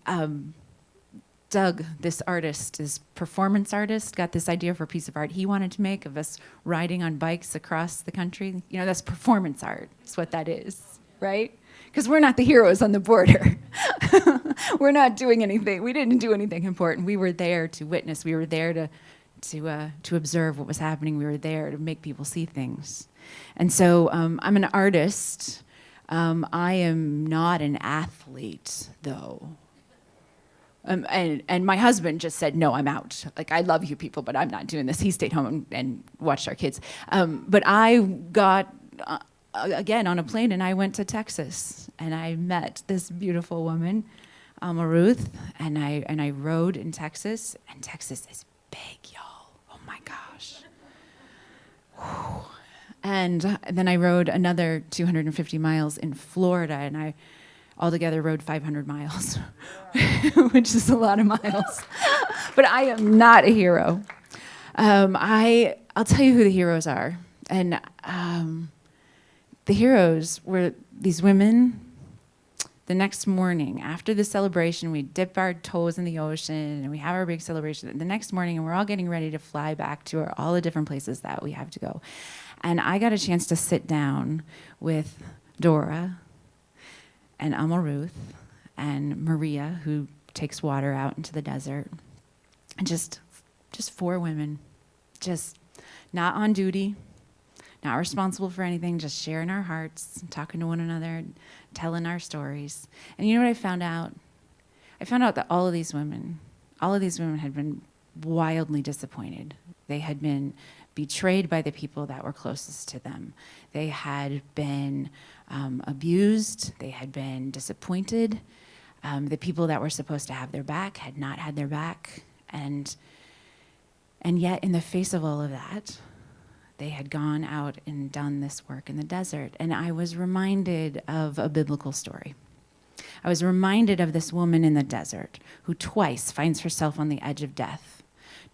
Doug, this artist, this performance artist, got this idea for a piece of art he wanted to make of us riding on bikes across the country. You know, that's performance art. That's what that is, right? Because we're not the heroes on the border. We're not doing anything. We didn't do anything important. We were there to witness. We were there to observe what was happening. We were there to make people see things. And so I'm an artist. I am not an athlete, though. And my husband just said, no, I'm out. Like, I love you people, but I'm not doing this. He stayed home and watched our kids. But I got... again on a plane, and I went to Texas, and I met this beautiful woman, Alma Ruth, and I rode in Texas, and Texas is big, y'all. Oh my gosh. Whew. And then I rode another 250 miles in Florida, and I altogether rode 500 miles, which is a lot of miles. But I am not a hero. I'll tell you who the heroes are, and the heroes were these women. The next morning, after the celebration, we dip our toes in the ocean, and we have our big celebration. The next morning, and we're all getting ready to fly back to all the different places that we have to go. And I got a chance to sit down with Dora and Alma Ruth and Maria, who takes water out into the desert. And just 4 women, just not on duty, not responsible for anything, just sharing our hearts, talking to one another, telling our stories. And you know what I found out? I found out that all of these women had been wildly disappointed. They had been betrayed by the people that were closest to them. They had been abused. They had been disappointed. The people that were supposed to have their back had not had their back. And yet, in the face of all of that, they had gone out and done this work in the desert. And I was reminded of a biblical story. I was reminded of this woman in the desert who twice finds herself on the edge of death.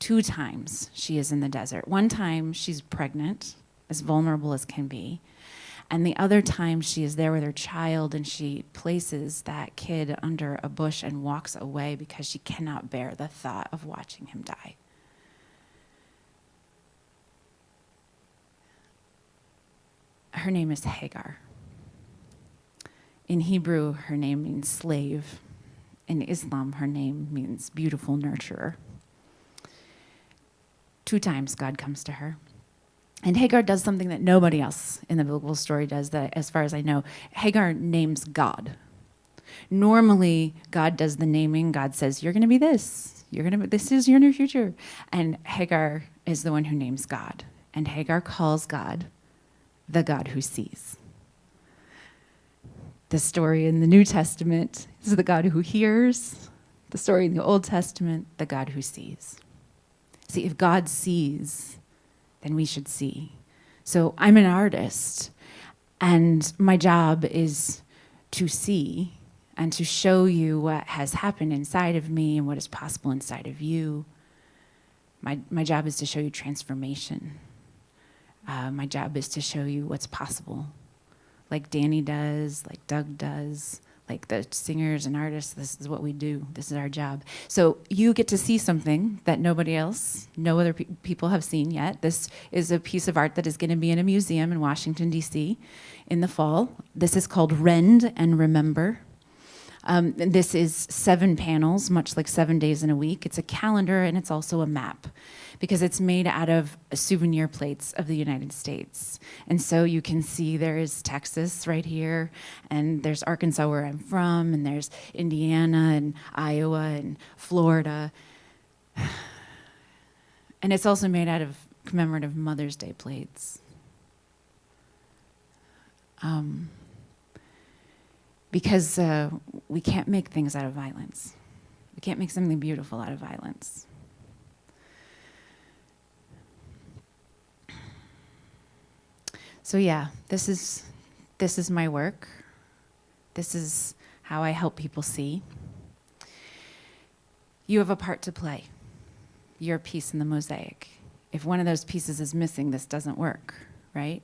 2 times she is in the desert. One time she's pregnant, as vulnerable as can be. And the other time she is there with her child, and she places that kid under a bush and walks away because she cannot bear the thought of watching him die. Her name is Hagar. In Hebrew, her name means slave. In Islam, her name means beautiful nurturer. 2 times God comes to her. And Hagar does something that nobody else in the biblical story does, that, as far as I know. Hagar names God. Normally, God does the naming. God says, you're going to be this. This is your new future. And Hagar is the one who names God. And Hagar calls God the God who sees. The story in the New Testament is the God who hears. The story in the Old Testament, the God who sees. See, if God sees, then we should see. So I'm an artist, and my job is to see and to show you what has happened inside of me and what is possible inside of you. My job is to show you transformation. My job is to show you what's possible, like Danny does, like Doug does, like the singers and artists. This is what we do. This is our job. So you get to see something that nobody else, no other people have seen yet. This is a piece of art that is going to be in a museum in Washington, D.C. in the fall. This is called Rend and Remember. And this is 7 panels, much like 7 days in a week. It's a calendar, and it's also a map, because it's made out of souvenir plates of the United States. And so you can see there is Texas right here, and there's Arkansas where I'm from, and there's Indiana and Iowa and Florida. And it's also made out of commemorative Mother's Day plates. Because we can't make things out of violence. We can't make something beautiful out of violence. So yeah, this is my work. This is how I help people see. You have a part to play. You're a piece in the mosaic. If one of those pieces is missing, this doesn't work, right?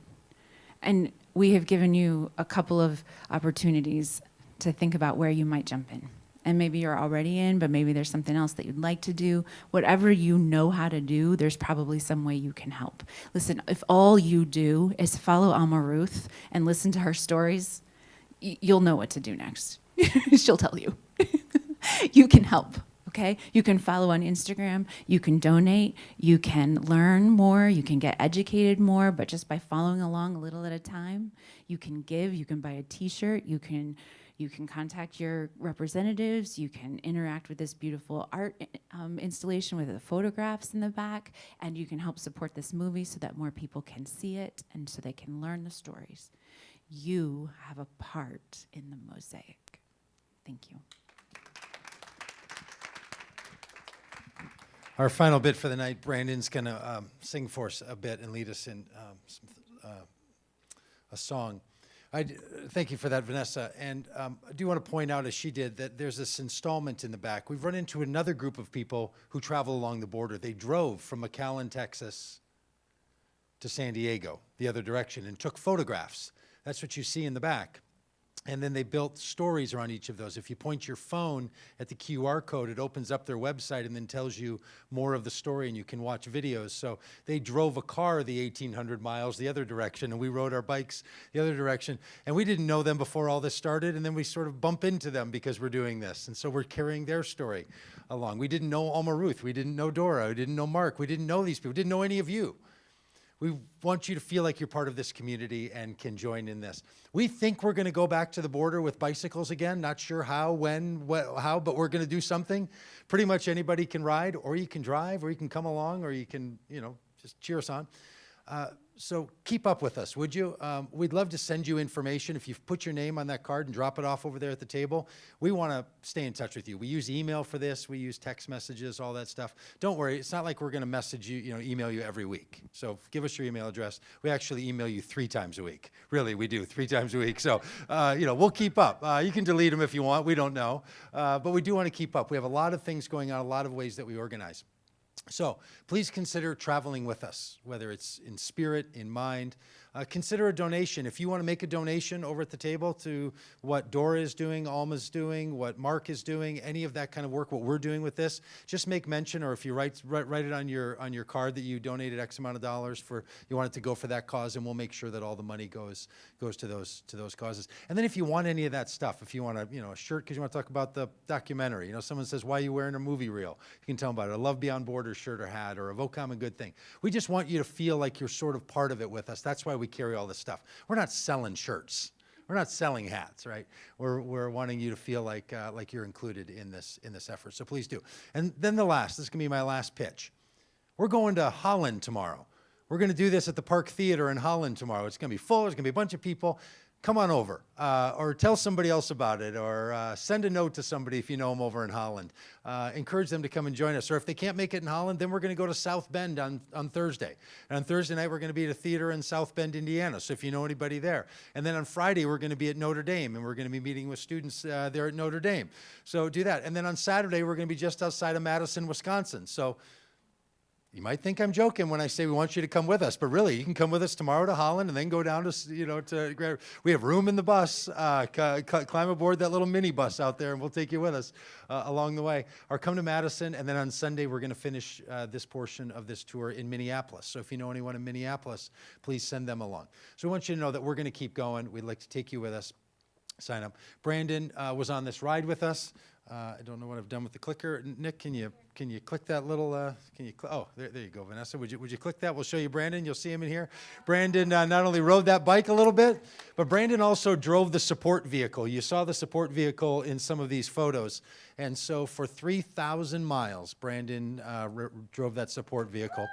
And we have given you a couple of opportunities to think about where you might jump in. And maybe you're already in, but maybe there's something else that you'd like to do. Whatever you know how to do, there's probably some way you can help. Listen, if all you do is follow Alma Ruth and listen to her stories, you'll know what to do next. She'll tell you. You can help. Okay? You can follow on Instagram, you can donate, you can learn more, you can get educated more, but just by following along a little at a time, you can give, you can buy a t-shirt, you can contact your representatives, you can interact with this beautiful art installation with the photographs in the back, and you can help support this movie so that more people can see it and so they can learn the stories. You have a part in the mosaic. Thank you. Our final bit for the night, Brandon's going to sing for us a bit and lead us in a song. Thank you for that, Vanessa. And I do want to point out, as she did, that there's this installment in the back. We've run into another group of people who travel along the border. They drove from McAllen, Texas to San Diego, the other direction, and took photographs. That's what you see in the back. And then they built stories around each of those. If you point your phone at the QR code, it opens up their website and then tells you more of the story, and you can watch videos. So they drove a car the 1,800 miles the other direction, and we rode our bikes the other direction. And we didn't know them before all this started, and then we sort of bump into them because we're doing this. And so we're carrying their story along. We didn't know Alma Ruth. We didn't know Dora. We didn't know Mark. We didn't know these people. We didn't know any of you. We want you to feel like you're part of this community and can join in this. We think we're going to go back to the border with bicycles again. Not sure how, when, how, but we're going to do something. Pretty much anybody can ride, or you can drive, or you can come along, or you can, just cheer us on. So keep up with us, would you? We'd love to send you information. If you've put your name on that card and drop it off over there at the table, we want to stay in touch with you. We use email for this. We use text messages, all that stuff. Don't worry. It's not like we're going to message you, email you every week. So give us your email address. We actually email you 3 times a week. Really, we do 3 times a week. So, we'll keep up. You can delete them if you want. We don't know. But we do want to keep up. We have a lot of things going on, a lot of ways that we organize. So please consider traveling with us, whether it's in spirit, in mind. consider a donation. If you want to make a donation over at the table to what Dora is doing, Alma's doing, what Mark is doing, any of that kind of work, what we're doing with this, just make mention, or if you write it on your card that you donated X amount of dollars for, you want it to go for that cause, and we'll make sure that all the money goes to those causes. And then if you want any of that stuff, if you want a shirt because you want to talk about the documentary, someone says, why are you wearing a movie reel? You can tell them about it. A Love Beyond Borders shirt or hat, or a Vote Common Good thing. We just want you to feel like you're sort of part of it with us. That's why we carry all this stuff. We're not selling shirts. We're not selling hats, right? We're wanting you to feel like you're included in this effort. So please do. And then this is going to be my last pitch. We're going to Holland tomorrow. We're going to do this at the Park Theater in Holland tomorrow. It's going to be full. There's going to be a bunch of people. Come on over, or tell somebody else about it, or send a note to somebody if you know them over in Holland. Encourage them to come and join us. Or if they can't make it in Holland, then we're going to go to South Bend on Thursday. And on Thursday night, we're going to be at a theater in South Bend, Indiana, so if you know anybody there. And then on Friday, we're going to be at Notre Dame, and we're going to be meeting with students there at Notre Dame. So do that. And then on Saturday, we're going to be just outside of Madison, Wisconsin. So you might think I'm joking when I say we want you to come with us, but really, you can come with us tomorrow to Holland and then go down to, we have room in the bus. Climb aboard that little mini bus out there, and we'll take you with us along the way. Or come to Madison, and then on Sunday, we're going to finish this portion of this tour in Minneapolis. So if you know anyone in Minneapolis, please send them along. So we want you to know that we're going to keep going. We'd like to take you with us. Sign up. Brandon was on this ride with us. I don't know what I've done with the clicker. Nick, can you click that little? Oh, there you go, Vanessa. Would you click that? We'll show you Brandon. You'll see him in here. Brandon not only rode that bike a little bit, but Brandon also drove the support vehicle. You saw the support vehicle in some of these photos, and so for 3,000 miles, Brandon drove that support vehicle.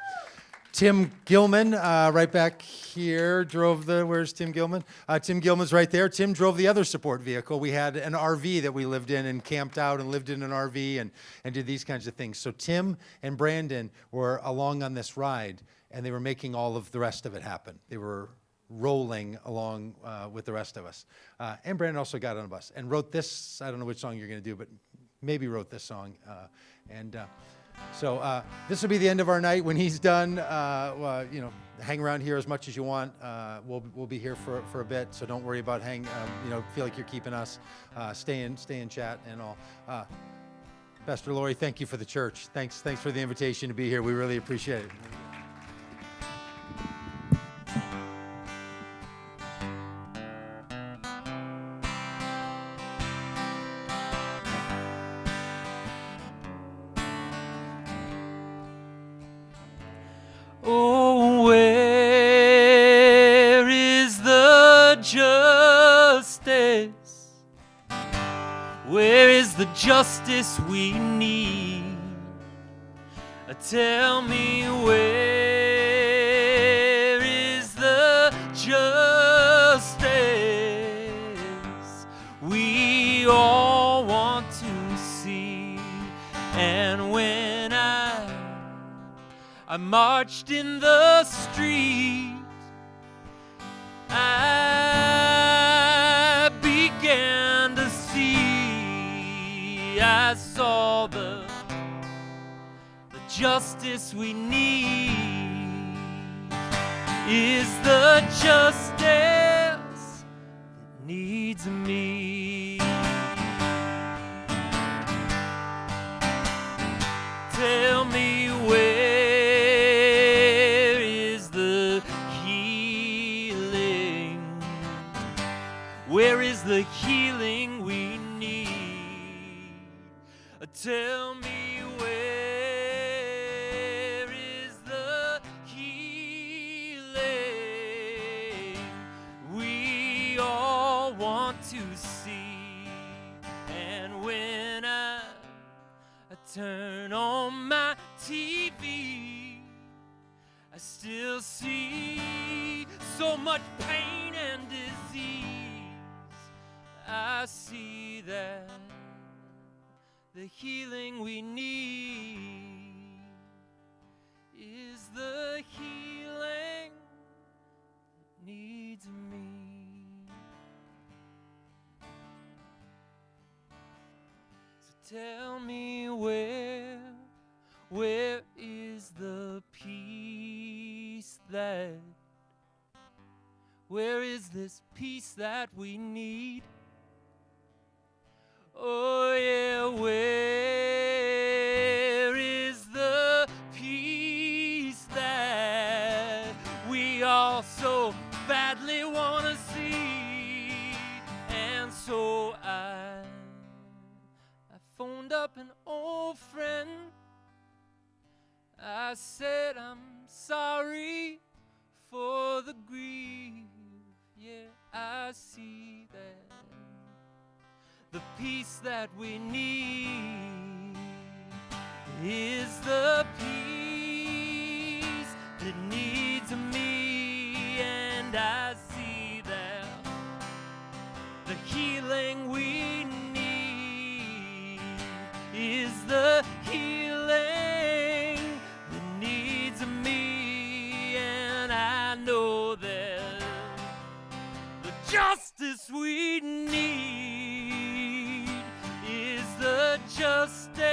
Tim Gilman, right back here, drove where's Tim Gilman? Tim Gilman's right there. Tim drove the other support vehicle. We had an RV that we lived in and camped out and lived in an RV and did these kinds of things. So Tim and Brandon were along on this ride, and they were making all of the rest of it happen. They were rolling along with the rest of us. And Brandon also got on a bus and wrote this. I don't know which song you're going to do, but maybe wrote this song. So this will be the end of our night. When he's done, hang around here as much as you want. We'll be here for a bit, so don't worry about feel like you're keeping us. Stay in chat and all. Pastor Lori, thank you for the church. Thanks for the invitation to be here. We really appreciate it. Oh, where is the justice? Where is the justice we need? Tell me, where is the justice we all want to see? And when I marched in the street, I began to see, I saw the justice we need is the justice that needs me. Tell me, where is the healing? Where is the healing we need? Tell me, where is the healing we all want to see? And when I turn on my TV, I still see so much pain and disease. I see that the healing we need is the healing that needs me. So tell me, where is the peace that Where is this peace that we need? Oh yeah, where is the peace that we all so badly want to see? And so I phoned up an old friend. I said I'm sorry for the grief. Yeah, I see that the peace that we need is the peace that needs me. And I see that the healing we need is the healing that needs me. And I know that the justice we need is the justice